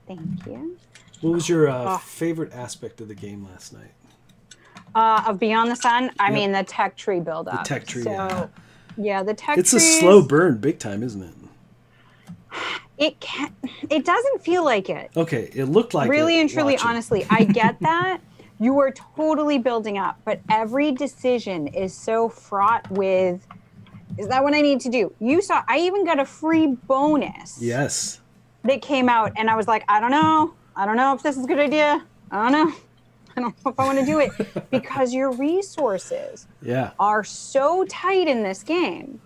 Thank you. What was your favorite aspect of the game last night? Of Beyond the Sun, I mean the tech tree buildup. The tech tree, yeah, the tech. It's a slow burn, big time, isn't it? It doesn't feel like it. Okay, it looked like really it and truly, watching. honestly, I get that. You are totally building up, but every decision is so fraught with, is that what I need to do? You saw, I even got a free bonus. Yes. That came out, and I was like, I don't know if this is a good idea. I don't know if I want to do it, because your resources are so tight in this game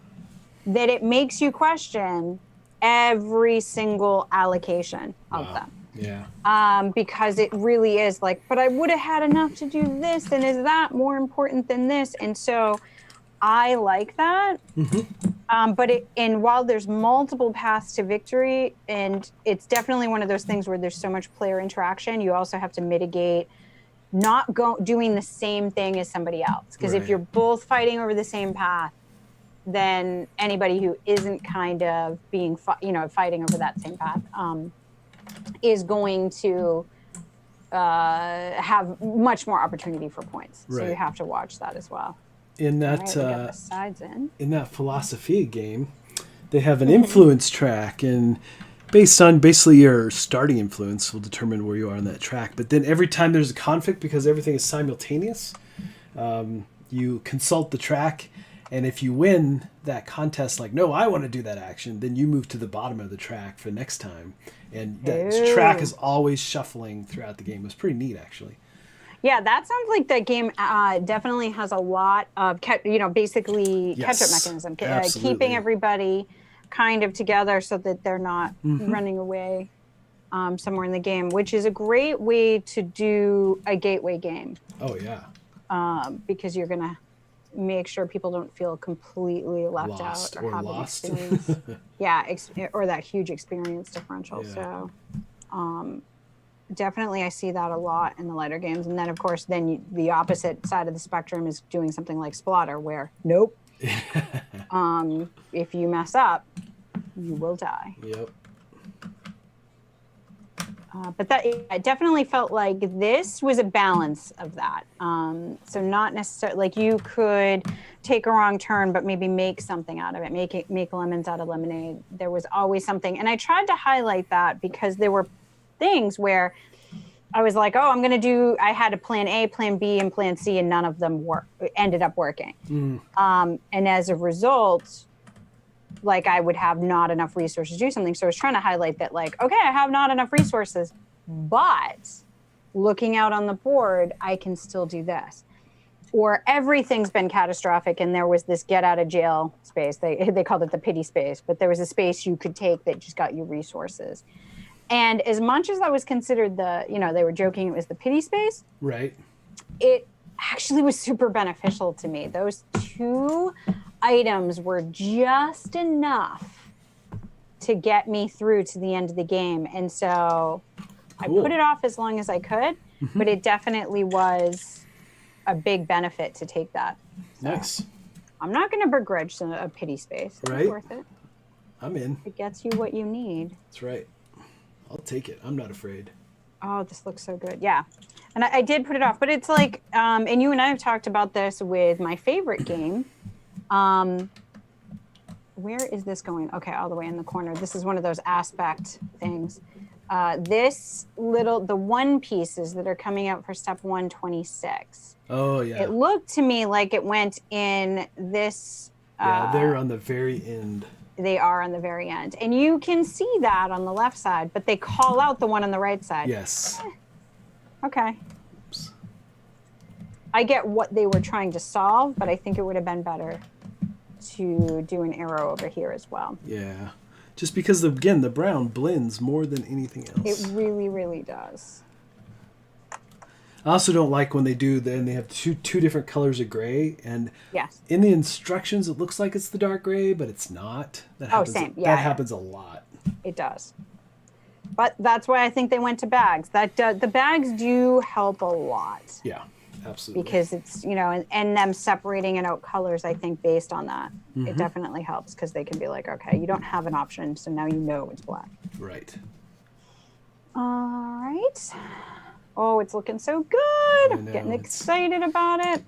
that it makes you question every single allocation of them. Yeah. Because it really is like, but I would have had enough to do this, and is that more important than this? And so I like that. Mm-hmm. And while there's multiple paths to victory, and it's definitely one of those things where there's so much player interaction, you also have to mitigate not doing the same thing as somebody else. Because if you're both fighting over the same path, then anybody who isn't kind of being, fighting over that same path is going to have much more opportunity for points. So you have to watch that as well. In that in that Philosophia game, they have an influence track, and based on basically your starting influence will determine where you are on that track. But then every time there's a conflict, because everything is simultaneous, you consult the track, and if you win that contest, like, no, I want to do that action, then you move to the bottom of the track for next time. And that track is always shuffling throughout the game. It was pretty neat, actually. Yeah, that sounds like that game definitely has a lot of, basically catch-up mechanism. Keeping everybody kind of together so that they're not running away somewhere in the game, which is a great way to do a gateway game. Oh, yeah. Because you're going to make sure people don't feel completely left out or have lost. an experience. Or that huge experience differential. Yeah. So definitely I see that a lot in the lighter games. And then, of course, the opposite side of the spectrum is doing something like Splotter, where nope. If you mess up, you will die. Yep. But I definitely felt like this was a balance of that. So not necessarily like you could take a wrong turn, but maybe make something out of it. Make lemons out of lemonade. There was always something, and I tried to highlight that because there were things where I was like, oh, I had a plan A, plan B, and plan C, and none of them ended up working. And as a result, like I would have not enough resources to do something. So I was trying to highlight that, like, okay, I have not enough resources, but looking out on the board, I can still do this. Or everything's been catastrophic, and there was this get out of jail space. They called it the pity space, but there was a space you could take that just got you resources. And as much as that was considered they were joking it was the pity space, Right. it actually was super beneficial to me. Those 2 items were just enough to get me through to the end of the game. And so Cool. I put it off as long as I could, but it definitely was a big benefit to take that. So Nice. I'm not going to begrudge a pity space. It's Right. worth it. I'm in. It gets you what you need. That's right. I'll take it. I'm not afraid. Oh, this looks so good. Yeah. And I did put it off, but it's like, and you and I have talked about this with my favorite game. Where is this going? Okay, all the way in the corner. This is one of those aspect things. The one pieces that are coming out for step 126. Oh, yeah. It looked to me like it went in this. Yeah, they're on the very end. They are on the very end. And you can see that on the left side, but they call out the one on the right side. Yes. Okay. Oops. I get what they were trying to solve, but I think it would have been better to do an arrow over here as well. Yeah. Just because, again, the brown blends more than anything else. It really, really does. I also don't like when they do, then they have two different colors of gray, and yes, in the instructions it looks like it's the dark gray, but it's not. That happens, same. Yeah, that happens a lot. It does. But that's why I think they went to bags. The bags do help a lot. Yeah, absolutely. Because it's, and them separating it out colors, I think, based on that. It definitely helps because they can be like, okay, you don't have an option, so now you know it's black. Right. All right. Oh, it's looking so good. I'm getting excited about it.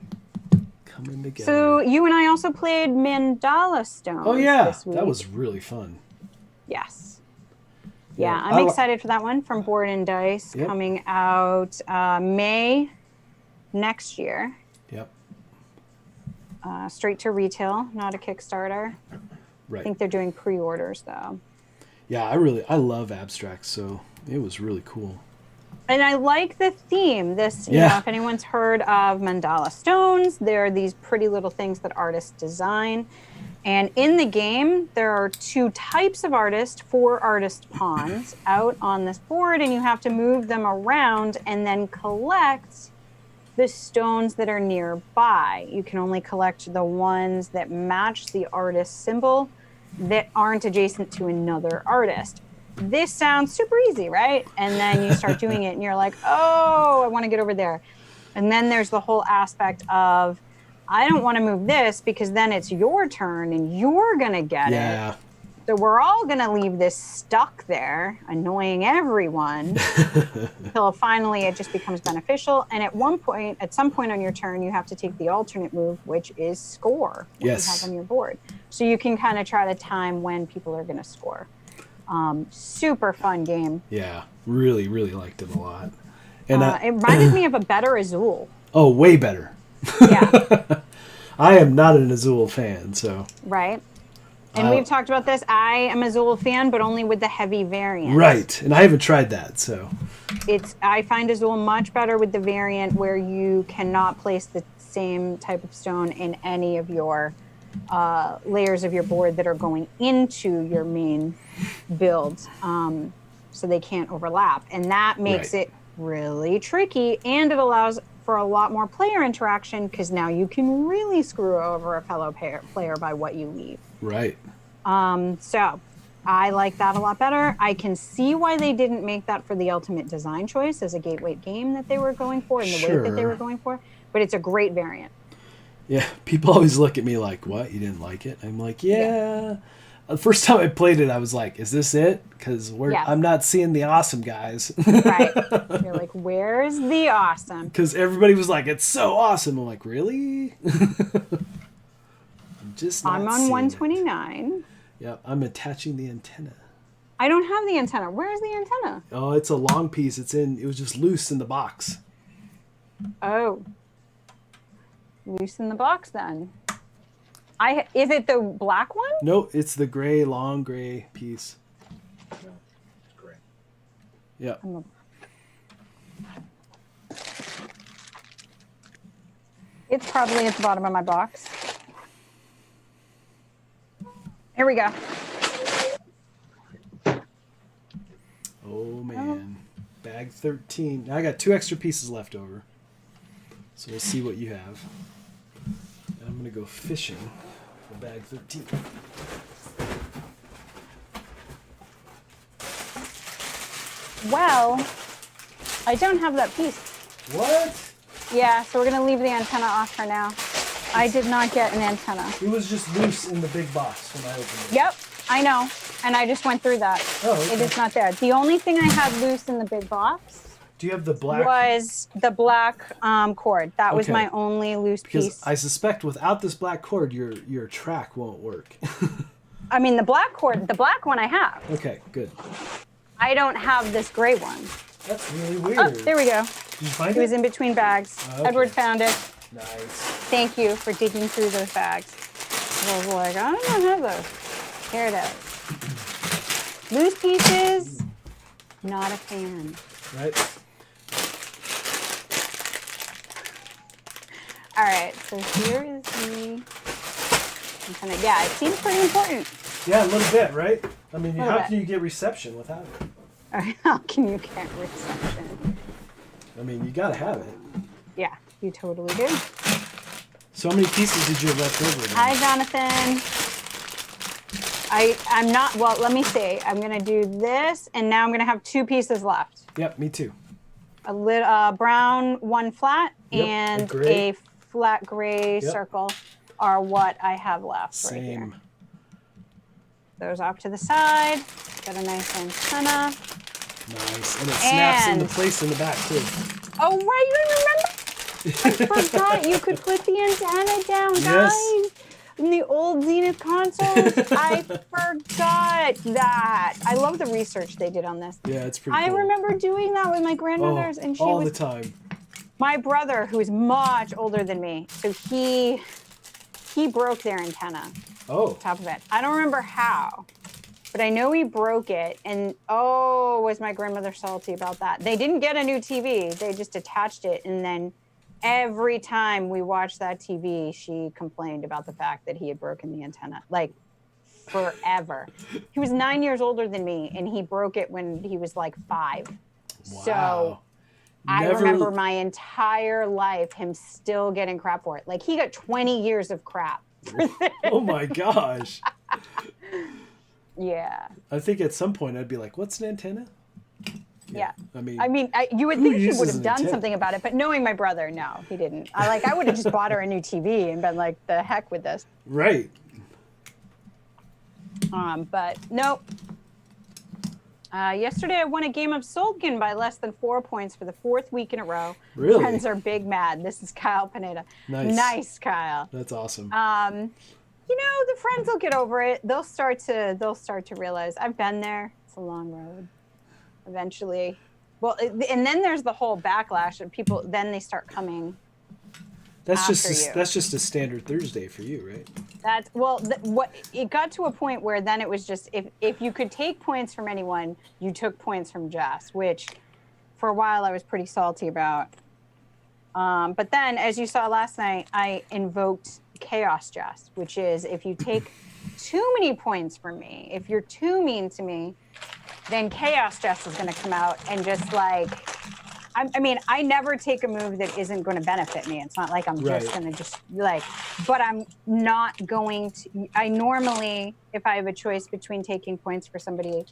Coming together. So you and I also played Mandala Stones. Oh, yeah. This week. That was really fun. Yes. Yeah, I'm excited for that one from Board and Dice, Yep. coming out May next year. Yep. Straight to retail, not a Kickstarter. Right. I think they're doing pre-orders, though. Yeah, I love abstracts, so it was really cool. And I like the theme. You know, if anyone's heard of Mandala Stones, they're these pretty little things that artists design. And in the game, there are 2 types of artists, 4 artist pawns out on this board, and you have to move them around and then collect the stones that are nearby. You can only collect the ones that match the artist symbol that aren't adjacent to another artist. This sounds super easy, right? And then you start doing it and you're like, oh, I want to get over there. And then there's the whole aspect of, I don't want to move this because then it's your turn and you're going to get it. So we're all going to leave this stuck there, annoying everyone, until finally it just becomes beneficial. And at some point on your turn, you have to take the alternate move, which is score, what you have on your board. So you can kind of try to time when people are going to score. Super fun game. Yeah, really, really liked it a lot. And it reminded me of a better Azul. Oh, way better. Yeah. I am not an Azul fan, so. Right. And we've talked about this. I am a Azul fan, but only with the heavy variant. Right, and I haven't tried that, so. I find Azul much better with the variant where you cannot place the same type of stone in any of your layers of your board that are going into your main build, so they can't overlap, and that makes it really tricky, and it allows for a lot more player interaction because now you can really screw over a fellow player by what you leave. Right. So I like that a lot better. I can see why they didn't make that for the ultimate design choice as a gateway game that they were going for and the weight that they were going for, but it's a great variant. Yeah, people always look at me like, what, you didn't like it? I'm like, yeah. The first time I played it, I was like, is this it? Because I'm not seeing the awesome guys. Right. You're like, where's the awesome? Because everybody was like, it's so awesome. I'm like, really? I'm on 129. Yep, I'm attaching the antenna. I don't have the antenna. Where's the antenna? Oh, it's a long piece. It was just loose in the box. Oh. Loose in the box then. Is it the black one? No, it's the gray, long gray piece. No, it's gray. Yeah. It's probably at the bottom of my box. Here we go. Oh, bag 13. Now I got 2 extra pieces left over. So we'll see what you have. I'm going to go fishing for bag 13. Well, I don't have that piece. What? Yeah, so we're going to leave the antenna off for now. I did not get an antenna. It was just loose in the big box when I opened it. Yep, I know. And I just went through that. Oh, okay. It is not there. The only thing I had loose in the big box Do you have the black? was the black cord. That was Okay. my only loose Because piece. I suspect without this black cord, your track won't work. I mean, the black cord, the black one I have. Okay, good. I don't have this gray one. That's really weird. Oh, there we go. Did you find It was in between bags. Oh, okay. Edward found it. Nice. Thank you for digging through those bags. I was like, I don't have those. Here it is. Loose pieces, not a fan. Right. All right, so here is the antenna. Yeah, it seems pretty important. Yeah, a little bit, right? I mean, Little how bit. can you get reception without it? All right, how can you get reception? I mean, you gotta have it. Yeah, you totally do. So how many pieces did you have left over? Then? Hi, Jonathan. I'm not, well, let me see. I'm going to do this, and now I'm going to have 2 pieces left. Yep, me too. A little brown, one flat, Yep, and a gray. a flat gray Yep. circle are what I have left right here. Same. Those off to the side. Got a nice antenna. Nice. And it snaps into And- place in the back, too. Oh, right, you remember? I forgot you could put the antenna down, guys. Yes. In the old Zenith consoles, I forgot that. I love the research they did on this. Yeah, it's pretty I cool. remember doing that with my grandmother's, and she all was the time. my brother, who is much older than me. So he broke their antenna. Oh. Top of it. I don't remember how, but I know he broke it. And oh, was my grandmother salty about that? They didn't get a new TV. They just attached it, and then every time we watched that TV, she complained about the fact that he had broken the antenna, like forever. He was 9 years older than me, and he broke it when he was like 5. Wow. So I Never- remember my entire life him still getting crap for it. Like he got 20 years of crap. Oh my gosh. Yeah. I think at some point I'd be like, what's an antenna? Yeah. I mean, You would who think he uses would have an done antenna? something about it, but knowing my brother, no, he didn't. I would have just bought her a new TV and been like, the heck with this. right. But nope. Yesterday I won a game of Solgen by less than 4 points for the 4th week in a row. Really? Friends are big mad. This is Kyle Pineda. Nice. Nice, Kyle. That's awesome. You know, the friends will get over it. They'll start to realize I've been there. It's a long road. Eventually, well, and then there's the whole backlash of people. Then they start coming. That's after just you. that's just a standard Thursday for you, right? That's well. What it got to a point where then it was just if you could take points from anyone, you took points from Jess, which for a while I was pretty salty about. But then, as you saw last night, I invoked Chaos Jess, which is if you take too many points from me, if you're too mean to me, then Chaos Jess is going to come out and just like, I mean, I never take a move that isn't going to benefit me. It's not like I'm Right. just going to just like, but I'm not going to, I normally, if I have a choice between taking points for somebody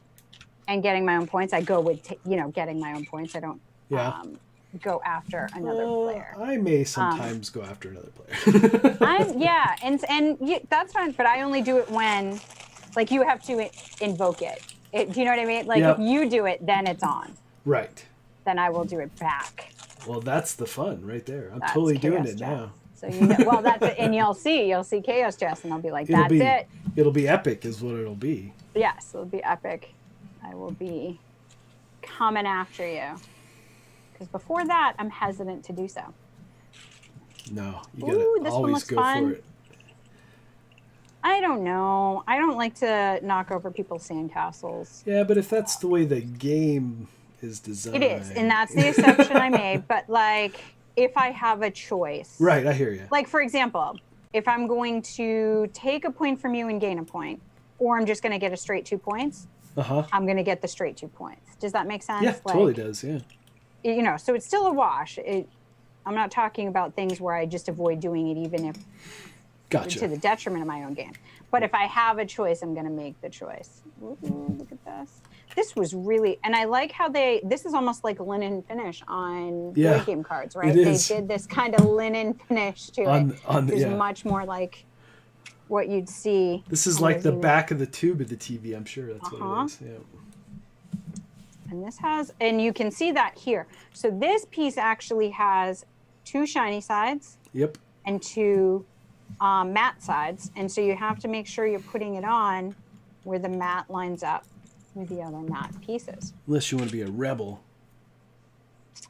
and getting my own points, I go with, getting my own points. I don't Yeah. go after another player. I may sometimes go after another player. That's fine, but I only do it when, like, you have to invoke it. Do you know what I mean? Like, Yep. if you do it, then it's on. Right. Then I will do it back. Well, that's the fun right there. I'm That's totally doing Chaos it Jess. now. So well, that's it, and you'll see Chaos Jess, and I'll be like, It'll that's be it. It'll be epic, is what it'll be. Yes, it'll be epic. I will be coming after you. Because before that, I'm hesitant to do so. No, you Ooh, gotta this one always looks go fun. for it. I don't know. I don't like to knock over people's sandcastles. Yeah, but if that's the way the game is designed, It is, and that's the exception I made. But like, if I have a choice, right. I hear you. like for example, if I'm going to take a point from you and gain a point, or I'm just going to get a straight 2 points, Uh huh. I'm going to get the straight 2 points. Does that make sense? Yeah, Like, totally does. Yeah. you know, so it's still a wash. I'm not talking about things where I just avoid doing it, even if to the detriment of my own game. But if I have a choice, I'm going to make the choice. Ooh, look at this. This was really, and I like how this is almost like linen finish on board game cards, right? They did this kind of linen finish to it. It's much more like what you'd see. This is like the back of the tube of the TV, I'm sure that's what it is. Yeah. And this has, and you can see that here. So this piece actually has 2 shiny sides. Yep. And 2 matte sides. And so you have to make sure you're putting it on where the matte lines up with the other matte pieces. Unless you want to be a rebel.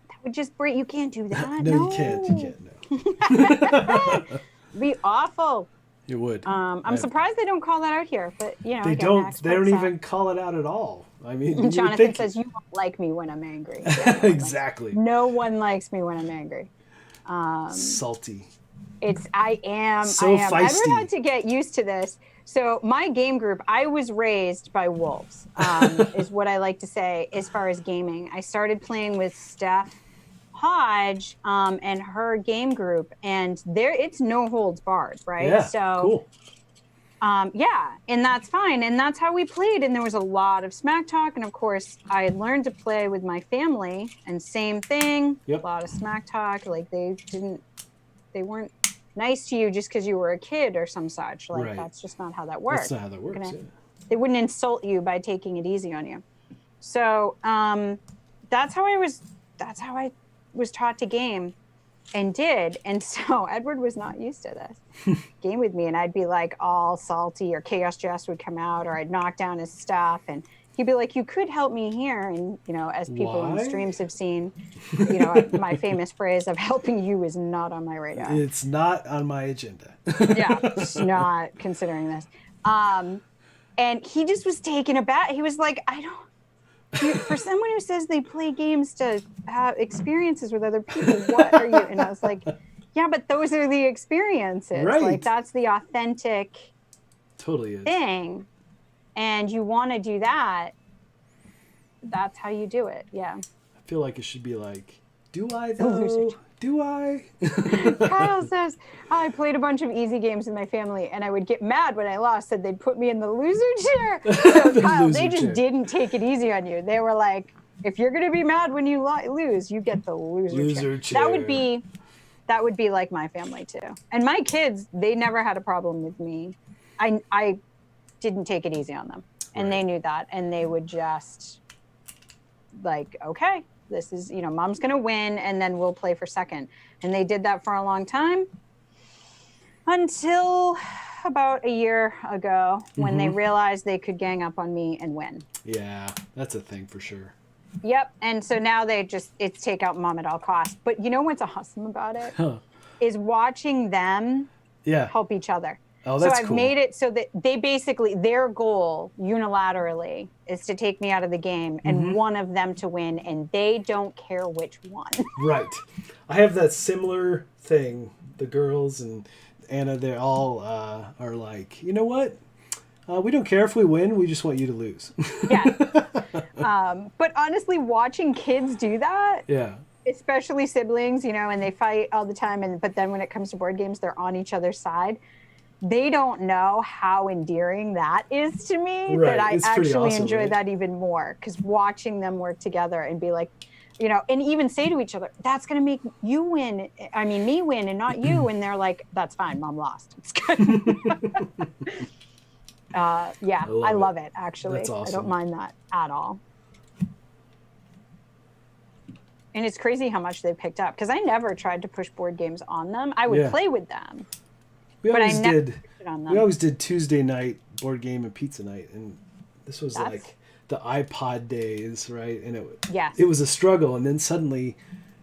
That would just break. You can't do that. No, you can't. You can't. No. Be awful. You would. I'm surprised they don't call that out here, but you know they don't. They don't even call it out at all. I mean, Jonathan says you won't like me when I'm angry. Yeah, exactly. No one likes me when I'm angry. Salty. I am feisty. Edward had to get used to this. So my game group, I was raised by wolves, is what I like to say as far as gaming. I started playing with Steph Hodge and her game group, and it's no holds barred, right? Yeah, so cool. Yeah, and that's fine. And that's how we played. And there was a lot of smack talk. And of course, I had learned to play with my family, and same thing, a lot of smack talk. Like they weren't nice to you just because you were a kid or some such. Like that's just not how that works. That's not how that works. They wouldn't insult you by taking it easy on you. So that's how I was taught to game and did. And so Edward was not used to this. Game with me, and I'd be like all salty, or Chaos Jess would come out, or I'd knock down his stuff, and he'd be like, you could help me here. And, you know, as people in the streams have seen, you know, my famous phrase of helping you is not on my radar. It's not on my agenda. Yeah, just not considering this. And he just was taken aback. He was like, for someone who says they play games to have experiences with other people, what are you? And I was like, yeah, but those are the experiences. Right. Like, that's the authentic totally thing. And you want to do that, that's how you do it. Yeah. I feel like it should be like, do I though? Do I? Kyle says, I played a bunch of easy games with my family, and I would get mad when I lost, said they'd put me in the loser chair. So Kyle, they just didn't take it easy on you. They were like, if you're going to be mad when you lose, you get the loser chair. That would be like my family too. And my kids, they never had a problem with me. I didn't take it easy on them, and they knew that, and they would just like, okay, this is, you know, mom's gonna win, and then we'll play for second. And they did that for a long time until about a year ago when they realized they could gang up on me and win. Yeah, that's a thing for sure. Yep. And so now it's take out mom at all costs. But you know what's awesome about it is watching them help each other. Oh, that's I've made it so that they basically, their goal unilaterally is to take me out of the game and one of them to win, and they don't care which one. Right. I have that similar thing. The girls and Anna, they all are like, you know what? We don't care if we win. We just want you to lose. Yeah. But honestly, watching kids do that, especially siblings, you know, and they fight all the time, but then when it comes to board games, they're on each other's side. They don't know how endearing that is to me, that I actually enjoy that even more, because watching them work together and be like, you know, and even say to each other, that's going to make you win. I mean, me win and not you. And they're like, that's fine. Mom lost. It's good. I love it, actually. That's awesome. I don't mind that at all. And it's crazy how much they picked up, because I never tried to push board games on them. I would play with them. We always did Tuesday night board game and pizza night, and this was like the iPod days, right? And it was a struggle, and then suddenly it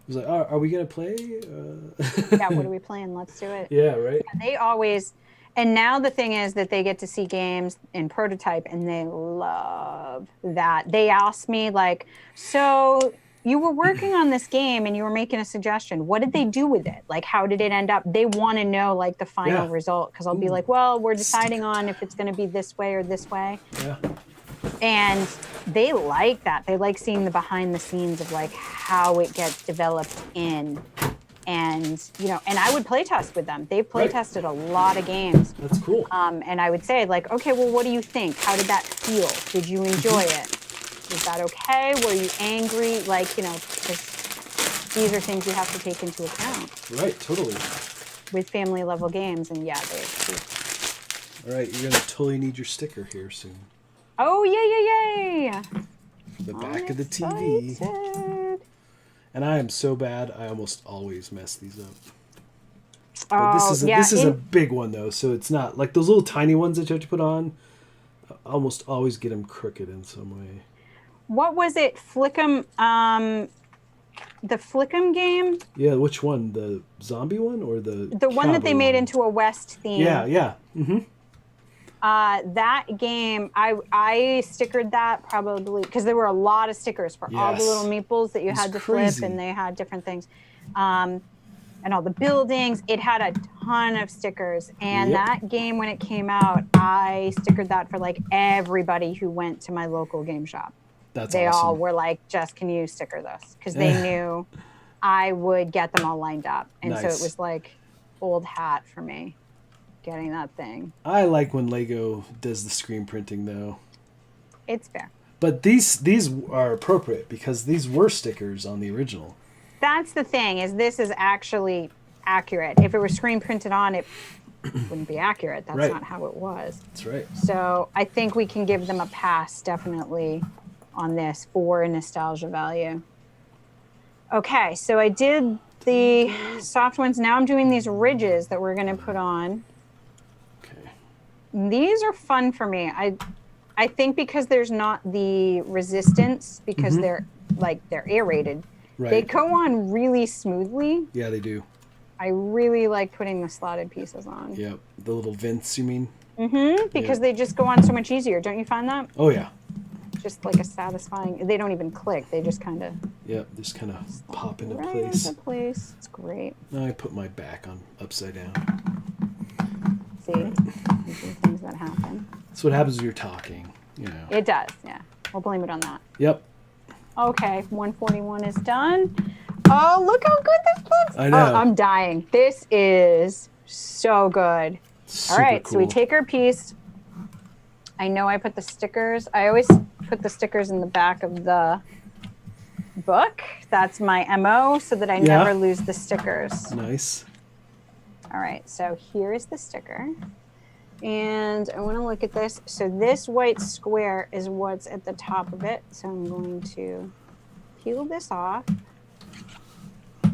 was like, are we gonna play? Yeah, what are we playing? Let's do it. Yeah, right. Yeah, they always, and now the thing is that they get to see games in prototype, and they love that. They ask me like, so you were working on this game and you were making a suggestion. What did they do with it? Like, how did it end up? They want to know like the final result, because I'll be like, well, we're deciding on if it's going to be this way or this way. Yeah. And they like that. They like seeing the behind the scenes of like how it gets developed in. And, you know, and I would play test with them. They've play tested a lot of games. That's cool. And I would say like, okay, well, what do you think? How did that feel? Did you enjoy it? Was that okay? Were you angry? Like, you know, these are things you have to take into account. Right, totally. With family level games. And yeah, all right, you're going to totally need your sticker here soon. Oh, yay. The back of the TV. And I am so bad, I almost always mess these up. But this is a big one, though, so it's not like those little tiny ones that you have to put on. I almost always get them crooked in some way. What was it? Flickem, the Flickem game? Yeah, which one? The zombie one or the one that they made into a West theme? Yeah. Mm-hmm. That game, I stickered that probably because there were a lot of stickers for all the little meeples that you had to flip, and they had different things, and all the buildings. It had a ton of stickers, and that game, when it came out, I stickered that for like everybody who went to my local game shop. They awesome. all were like, "Jess, can you sticker this?" Because they knew I would get them all lined up, and so it was like old hat for me. Getting that thing. I like when Lego does the screen printing, though. It's fair. But these are appropriate because these were stickers on the original. That's the thing, is this is actually accurate. If it were screen printed on, it wouldn't be accurate. That's not how it was. That's right. So I think we can give them a pass, definitely, on this for nostalgia value. Okay, so I did the soft ones. Now I'm doing these ridges that we're going to put on. These are fun for me. I think because there's not the resistance, because they're aerated. Right. They go on really smoothly. Yeah, they do. I really like putting the slotted pieces on. Yep. The little vents, you mean? Mm-hmm. Because they just go on so much easier. Don't you find that? Oh, yeah. Just like a satisfying, they don't even click. They just kind of. Yep, just kind of pop into right place. Into place. It's great. Now I put my back on upside down. See, these are things that happen. That's what happens when you're talking, you know. It does, yeah. We'll blame it on that. Yep. Okay, 141 is done. Oh, look how good this looks. I know. Oh, I'm dying. This is so good. Super all right, cool. So we take our piece. I know I put the stickers. I always put the stickers in the back of the book. That's my MO, so that I never lose the stickers. Nice. All right, so here is the sticker. And I want to look at this. So this white square is what's at the top of it. So I'm going to peel this off.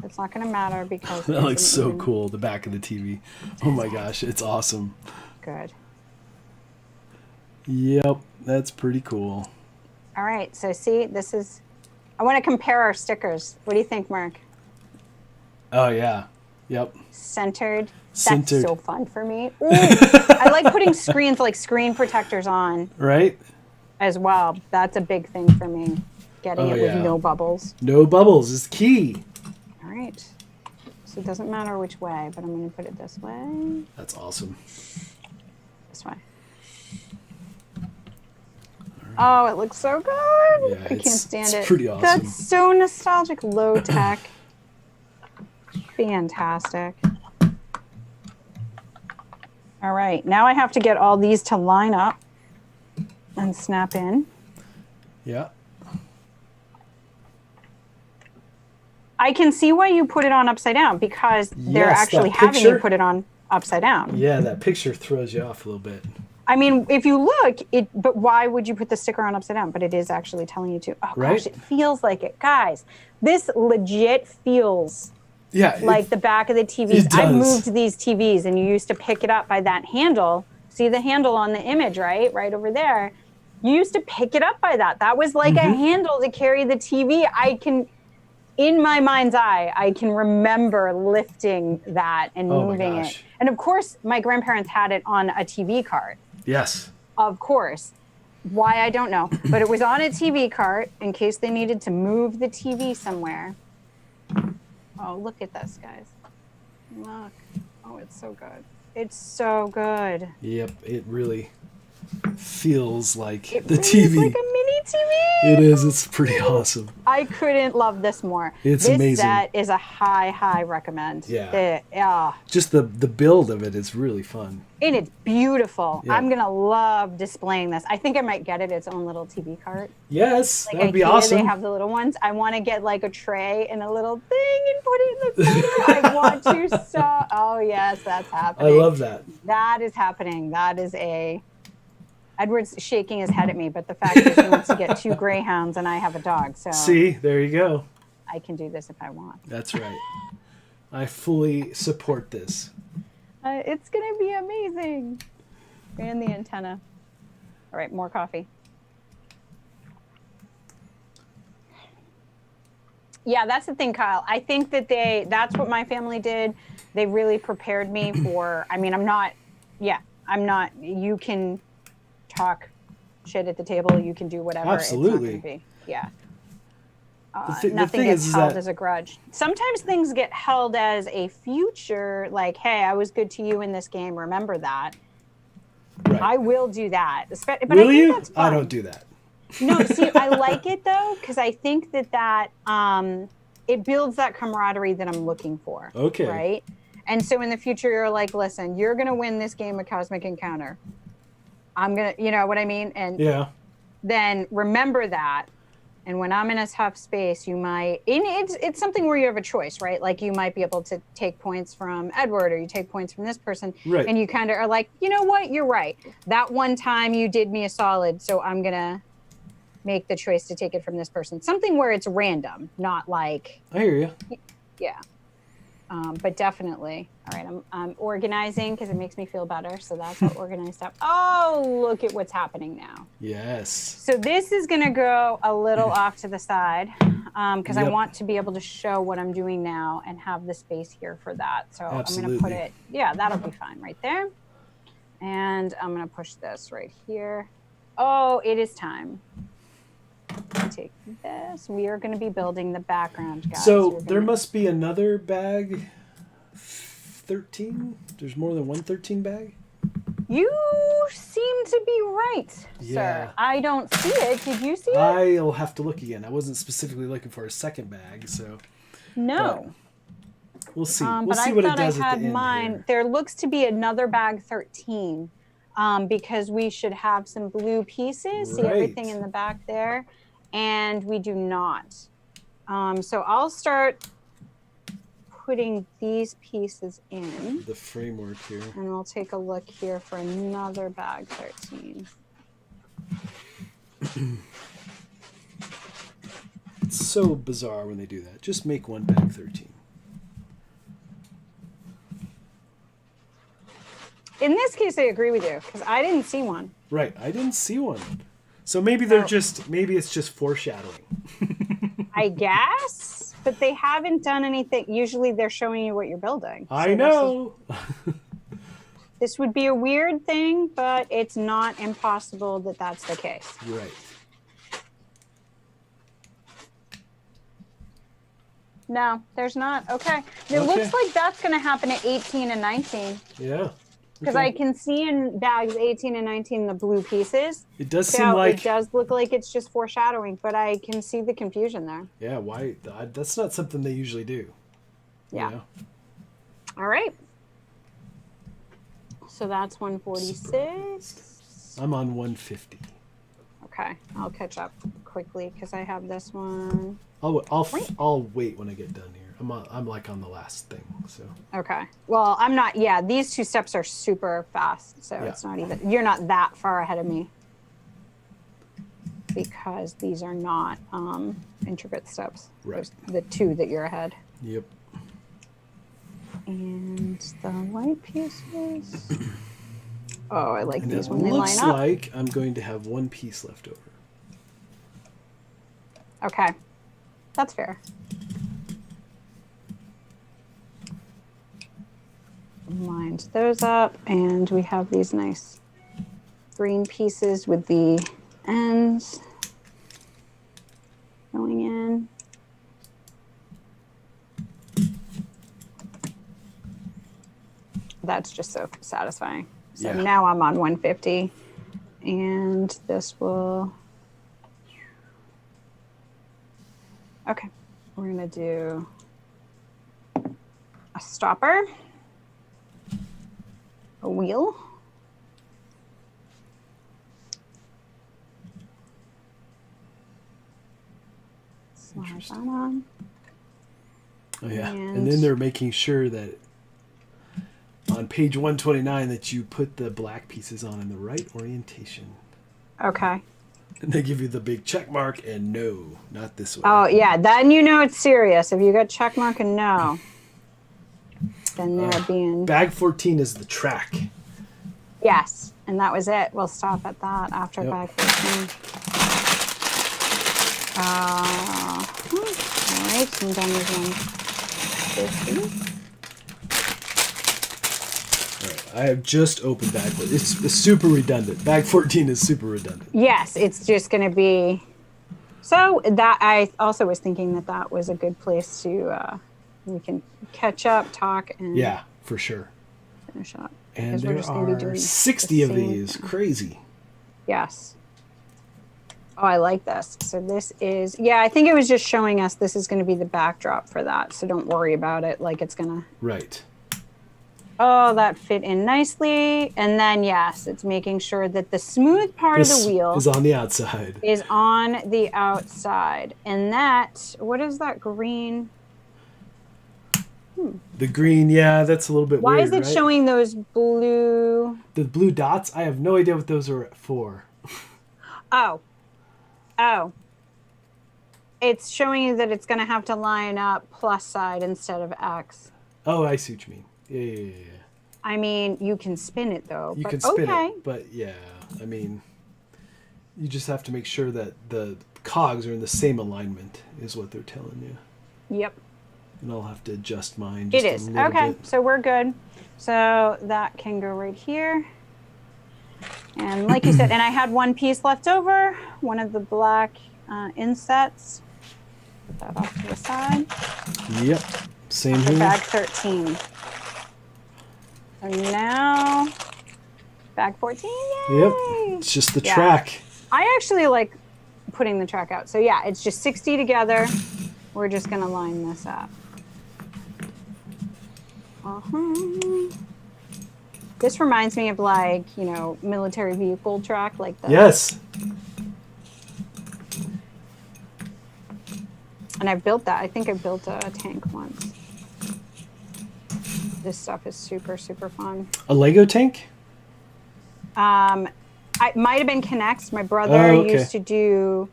It's not going to matter because... That looks so cool, the back of the TV. Oh my gosh, it's awesome. Good. Yep, that's pretty cool. All right, so see, this is... I want to compare our stickers. What do you think, Mark? Oh, yeah. Yep. Centered. Centered. That's so fun for me. Ooh, I like putting screens, like screen protectors on. Right? As well. That's a big thing for me. Getting it with no bubbles. No bubbles is key. All right. So it doesn't matter which way, but I'm going to put it this way. That's awesome. This way. Oh, it looks so good. Yeah, I can't stand it. It's pretty awesome. That's so nostalgic. Low tech. Fantastic. All right. Now I have to get all these to line up and snap in. Yeah. I can see why you put it on upside down, because they're actually having you put it on upside down. Yeah, that picture throws you off a little bit. I mean, if you look, but why would you put the sticker on upside down? But it is actually telling you to. Oh, gosh, it feels like it. Guys, this legit feels like the back of the TVs. I moved these TVs, and you used to pick it up by that handle. See the handle on the image, right? Right over there. You used to pick it up by that. That was like a handle to carry the TV. In my mind's eye, I can remember lifting that and moving it. And of course, my grandparents had it on a TV cart. Yes. Of course. Why, I don't know. But it was on a TV cart in case they needed to move the TV somewhere. Oh, look at this, guys. Look. Oh, it's so good. It's so good. Yep, it really feels like It the really TV. is like a mini TV. It is. It's pretty awesome. I couldn't love this more. It's this amazing. set is a high recommend. Yeah. Just the build of it is really fun. And it's beautiful. Yeah. I'm going to love displaying this. I think I might get it its own little TV cart. Yes, Like that would be IKEA, awesome. They have the little ones. I want to get like a tray and a little thing and put it in the corner. I want to so. Oh, yes, that's happening. I love that. That is happening. That is a... Edward's shaking his head at me, but the fact is he wants to get 2 greyhounds and I have a dog. So See, there you go. I can do this if I want. That's right. I fully support this. It's going to be amazing. And the antenna. All right, more coffee. Yeah, that's the thing, Kyle. I think that that's what my family did. They really prepared me for, I mean, I'm not, you can talk shit at the table. You can do whatever. Absolutely. It's not going to be. Yeah. thing Nothing gets is held that... as a grudge. Sometimes things get held as a future, like, hey, I was good to you in this game. Remember that. Right. I will do that. But Will I think you? that's fun. I don't do that. No, see, I like it though, because I think that it builds that camaraderie that I'm looking for. Okay. Right? And so in the future, you're like, listen, you're going to win this game of Cosmic Encounter. I'm going to, you know what I mean? And then remember that. And when I'm in a tough space, you might, and it's something where you have a choice, right? Like you might be able to take points from Edward or you take points from this person. Right. And you kind of are like, you know what? You're right. That one time you did me a solid. So I'm going to make the choice to take it from this person. Something where it's random, not like. I hear you. Yeah. But definitely. All right, I'm organizing because it makes me feel better. So that's all organized up. Oh, look at what's happening now. Yes. So this is going to go a little off to the side because I want to be able to show what I'm doing now and have the space here for that. So Absolutely. I'm going to put it, that'll be fine right there. And I'm going to push this right here. Oh, it is time. Take this. We are going to be building the background, guys. So there must be another bag. 13? There's more than one 13 bag? You seem to be right, sir. I don't see it. Did you see it? I'll have to look again. I wasn't specifically looking for a second bag, so. No. We'll see. But see I what thought it does I at had the end mine. here. There looks to be another bag 13 because we should have some blue pieces. See everything in the back there? And we do not. So I'll start putting these pieces in. The framework here. And we'll take a look here for another bag 13. It's so bizarre when they do that. Just make one bag 13. In this case, I agree with you because I didn't see one. Right, I didn't see one. So maybe they're maybe it's just foreshadowing. I guess, but they haven't done anything. Usually they're showing you what you're building. So I know. This would be a weird thing, but it's not impossible that that's the case. Right. No, there's not. Okay. It looks like that's going to happen at 18 and 19. Yeah. Because I can see in bags 18 and 19 the blue pieces. It does seem like... It does look like it's just foreshadowing, but I can see the confusion there. Yeah, why? That's not something they usually do. Yeah. You know? All right. So that's 146. I'm on 150. Okay. I'll catch up quickly because I have this one. I'll wait when I get done here. I'm like on the last thing, so. Okay. Well, I'm not. Yeah, these 2 steps are super fast, so it's not even. You're not that far ahead of me because these are not intricate steps. Right. There's the 2 that you're ahead. Yep. And the white pieces. Oh, I like these when it they line looks up. like I'm going to have 1 piece left over. Okay, that's fair. Lined those up, and we have these nice green pieces with the ends going in. That's just so satisfying. So now I'm on 150, And this will... Okay, we're gonna do a stopper, a wheel, slide that on. Oh yeah, and then they're making sure that on page 129 that you put the black pieces on in the right orientation. Okay. And they give you the big check mark and no, not this way. Oh yeah, then you know it's serious. If you got check mark and no, then they're being... Bag 14 is the track. Yes, and that was it. We'll stop at that after bag 14. All right, I'm done with one. 50. I have just opened bag 14. It's super redundant. Bag 14 is super redundant. Yes, it's just going to be... So that I also was thinking that that was a good place to... we can catch up, talk, and... Yeah, for sure. Finish up. And there are 60 of these. Thing. Crazy. Yes. Oh, I like this. So this is... Yeah, I think it was just showing us this is going to be the backdrop for that. So don't worry about it. Like it's going to... Right. Oh, that fit in nicely. And then, yes, it's making sure that the smooth part of the wheel is on the outside. Is on the outside. And that, what is that green? The green, yeah, that's a little bit weird, Why is it showing those blue? The blue dots? I have no idea what those are for. Oh. It's showing you that it's going to have to line up plus side instead of X. Oh, I see what you mean. Yeah. I mean, you can spin it though. You can spin it, but yeah, I mean, you just have to make sure that the cogs are in the same alignment, is what they're telling you. Yep. And I'll have to adjust mine just it is. a little okay, bit. So we're good. So that can go right here. And like you said, and I had one piece left over, one of the black insets. Put that off to the side. Yep, same here. Bag 13. So now, bag 14, yay! Yep, it's just the track. I actually like putting the track out. So yeah, it's just 60 together. We're just gonna line this up. This reminds me of like, you know, military vehicle track like this. Yes. And I've built that. I think I built a tank once. This stuff is super, super fun. A Lego tank? It might have been Connects. My brother used to do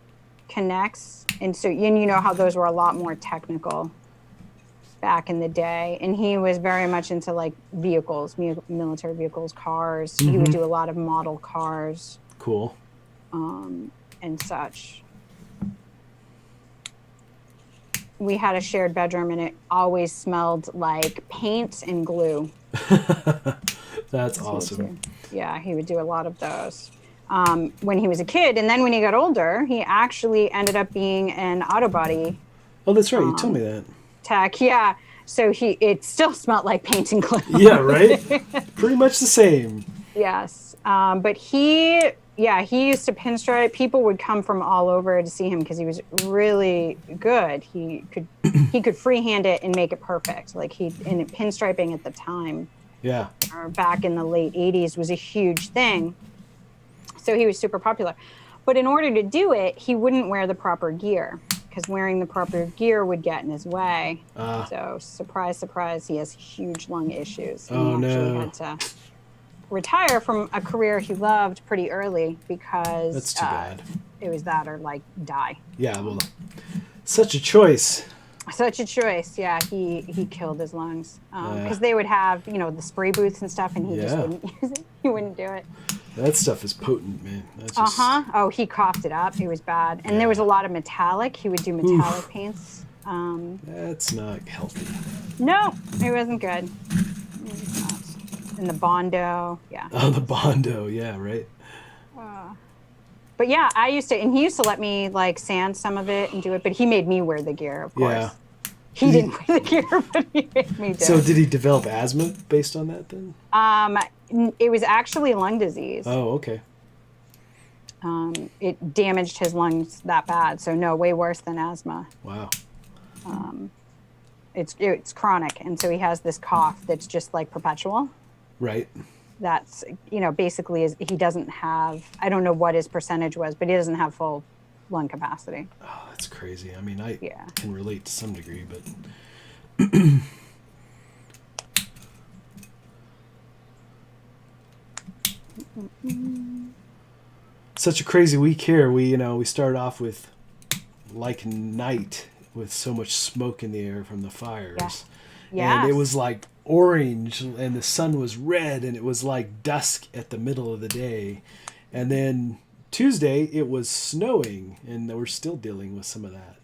Connects. And so you know how those were a lot more technical back in the day. And he was very much into like vehicles, military vehicles, cars. Mm-hmm. He would do a lot of model cars. Cool. And such. We had a shared bedroom and it always smelled like paint and glue. That's awesome. Yeah, he would do a lot of those when he was a kid. And then when he got older, he actually ended up being an auto body. Oh, that's right. You told me that. Tech, yeah. So it still smelled like paint and glue. Yeah, right? Pretty much the same. Yes. But he used to pinstripe. People would come from all over to see him because he was really good. He could freehand it and make it perfect. Like pinstriping at the time. Yeah. Or back in the late 80s was a huge thing. So he was super popular. But in order to do it, he wouldn't wear the proper gear because wearing the proper gear would get in his way. So surprise, surprise, he has huge lung issues. And he actually had to retire from a career he loved pretty early because that's too bad. It was that or like die. Yeah, well, such a choice. Such a choice. Yeah, he killed his lungs because they would have the spray booths and stuff, and he just wouldn't use it. He wouldn't do it. That stuff is potent, man. That's just... Oh, he coughed it up. It was bad, and there was a lot of metallic. He would do metallic paints. That's not healthy. No, it wasn't good. It was not. And the Bondo, yeah. Oh, the Bondo, yeah, right. But yeah, he used to let me like sand some of it and do it, but he made me wear the gear, of course. Yeah. He didn't wear the gear, but he made me do it. So did he develop asthma based on that then? It was actually lung disease. Oh, okay. it damaged his lungs that bad. So no, way worse than asthma. Wow. It's chronic, and so he has this cough that's just like perpetual. Right. That's, basically he doesn't have, I don't know what his percentage was, but he doesn't have full lung capacity. Oh, that's crazy. I mean, I can relate to some degree, but such a crazy week here. We started off with like night with so much smoke in the air from the fires. Yeah. And it was like orange and the sun was red and it was like dusk at the middle of the day. And then Tuesday it was snowing and we're still dealing with some of that.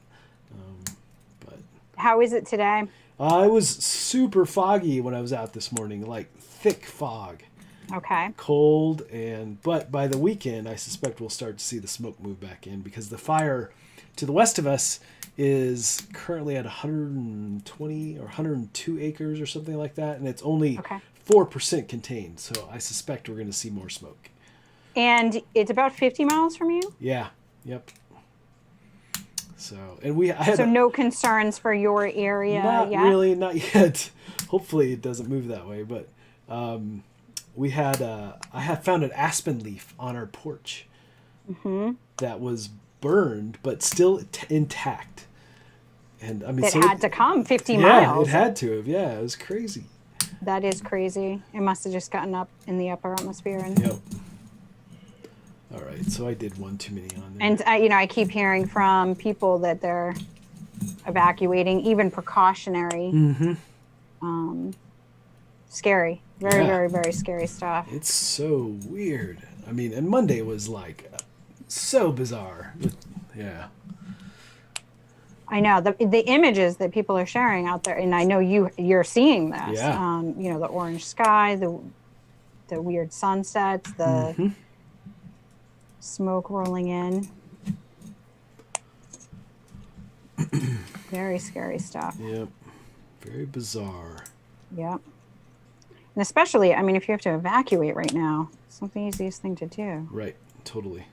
But how is it today? It was super foggy when I was out this morning, like thick fog. Okay. Cold, but by the weekend I suspect we'll start to see the smoke move back in because the fire to the west of us is currently at 120 or 102 acres or something like that, and it's only 4% contained. So I suspect we're going to see more smoke. And it's about 50 miles from you? Yeah. Yep. So, no concerns for your area not yet? Really, not yet. Hopefully it doesn't move that way, but I had found an aspen leaf on our porch that was burned but still intact, and I mean it had to come 50 miles. Yeah, it had to have. Yeah, it was crazy. That is crazy. It must have just gotten up in the upper atmosphere. Yep. All right, so I did one too many on there. And I keep hearing from people that they're evacuating, even precautionary. Scary. Very, very, very scary stuff. It's so weird. I mean, and Monday was like so bizarre. Yeah. I know the images that people are sharing out there, and I know you're seeing this. Yeah. The orange sky, the weird sunsets, the smoke rolling in. Very scary stuff. Yep. Very bizarre. Yep. And especially, I mean, if you have to evacuate right now, it's not the easiest thing to do. Right. Totally.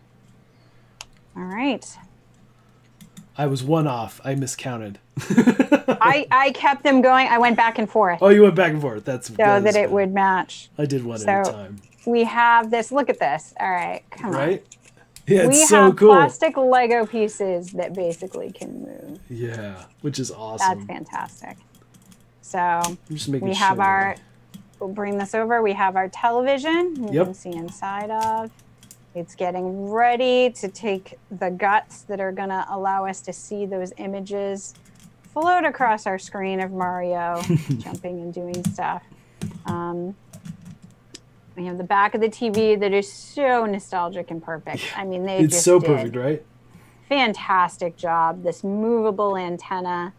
All right. I was one off. I miscounted. I kept them going. I went back and forth. Oh, you went back and forth. That's so that it would match. I did one at a time. We have this. Look at this. All right. Come on. Right? Yeah, it's we so have cool. Plastic Lego pieces that basically can move. Yeah, which is awesome. That's fantastic. So we have we'll bring this over. We have our television you can see inside of. It's getting ready to take the guts that are going to allow us to see those images float across our screen of Mario jumping and doing stuff. We have the back of the TV that is so nostalgic and perfect. I mean, it's so perfect, right? Fantastic job. This movable antenna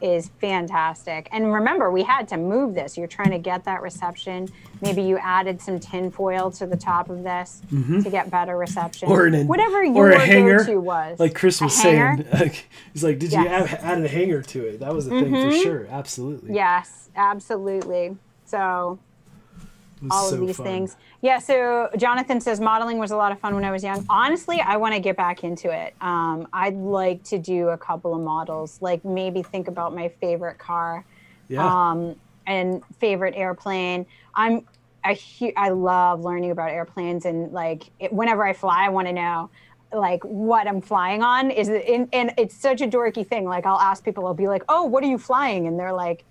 is fantastic. And remember, we had to move this. You're trying to get that reception. Maybe you added some tin foil to the top of this to get better reception. Whatever your go-to was. Like Chris was saying. He's like, did you add a hanger to it? That was a thing for sure. Absolutely. Yes, absolutely. So all of these things. Yeah, so Jonathan says modeling was a lot of fun when I was young. Honestly, I want to get back into it. I'd like to do a couple of models, like maybe think about my favorite car and favorite airplane. I love learning about airplanes, and whenever I fly, I want to know what I'm flying on. And it's such a dorky thing. Like I'll ask people, I'll be like, oh, what are you flying? And they're like,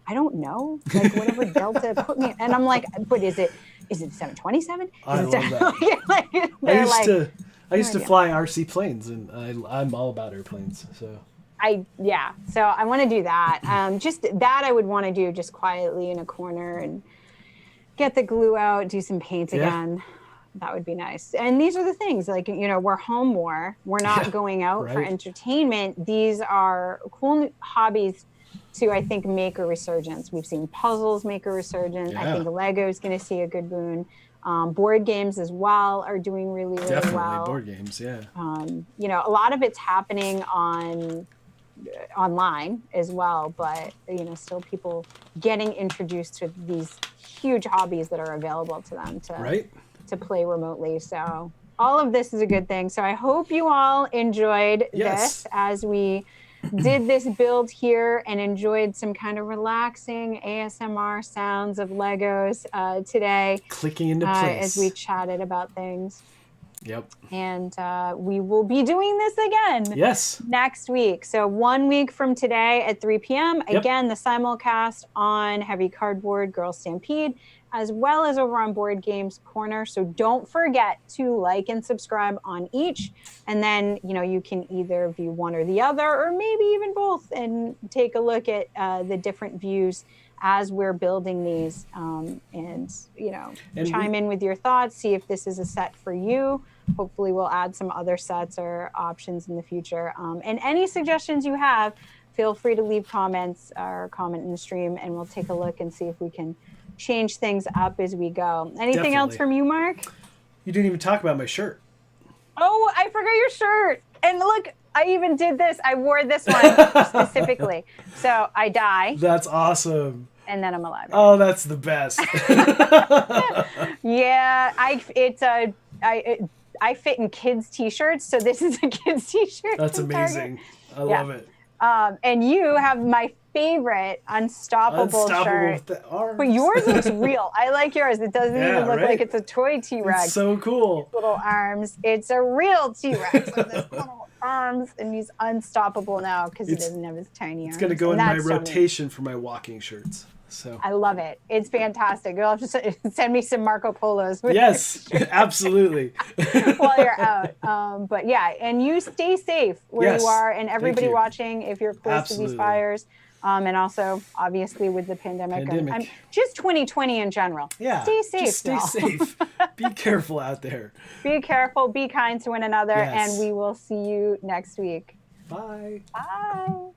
I don't know, whatever Delta put me, and I'm like, but is it 727? I love that. I used to fly RC planes, and I'm all about airplanes. So so I want to do that. Just that I would want to do just quietly in a corner and get the glue out, do some paint again. That would be nice. And these are the things we're home more. We're not going out for entertainment. These are cool hobbies to, I think, make a resurgence. We've seen puzzles make a resurgence. I think Lego is going to see a good boon. Board games as well are doing really, really Definitely well. Board games, yeah. A lot of it's happening online as well, but still people getting introduced to these huge hobbies that are available to them to play remotely. So all of this is a good thing. So I hope you all enjoyed Yes. this as we did this build here and enjoyed some kind of relaxing ASMR sounds of Legos today. Clicking into place. As we chatted about things. Yep. And we will be doing this again next week. So 1 week from today at 3 p.m. Yep. Again, the simulcast on Heavy Cardboard, Girls Stampede, as well as over on Board Games Corner. So don't forget to like and subscribe on each. And then, you can either view one or the other, or maybe even both, and take a look at the different views as we're building these, and chime in with your thoughts, see if this is a set for you. Hopefully we'll add some other sets or options in the future. And any suggestions you have, feel free to leave comments or comment in the stream, and we'll take a look and see if we can change things up as we go. Anything else from you, Mark? You didn't even talk about my shirt. Oh, I forgot your shirt. And look, I even did this. I wore this one specifically. So I die. That's awesome. And then I'm alive. Oh, that's the best. Yeah, I fit in kids' t-shirts, so this is a kids' t-shirt. That's amazing. I love it. And you have my favorite Unstoppable shirt. But yours looks real. I like yours. It doesn't even look like it's a toy T-Rex. It's so cool. Little arms. It's a real T-Rex with his little arms, and he's unstoppable now because he doesn't have his tiny arms. It's going to go in my rotation for my walking shirts. So I love it. It's fantastic. You'll have to send me some Marco Polos. Yes, absolutely. While you're out. But yeah, and you stay safe where you are, and everybody watching, if you're close to these fires. And also, obviously, with the pandemic. Just 2020 in general. Yeah. Stay safe. Just stay safe. Be careful out there. Be careful. Be kind to one another. And we will see you next week. Bye. Bye.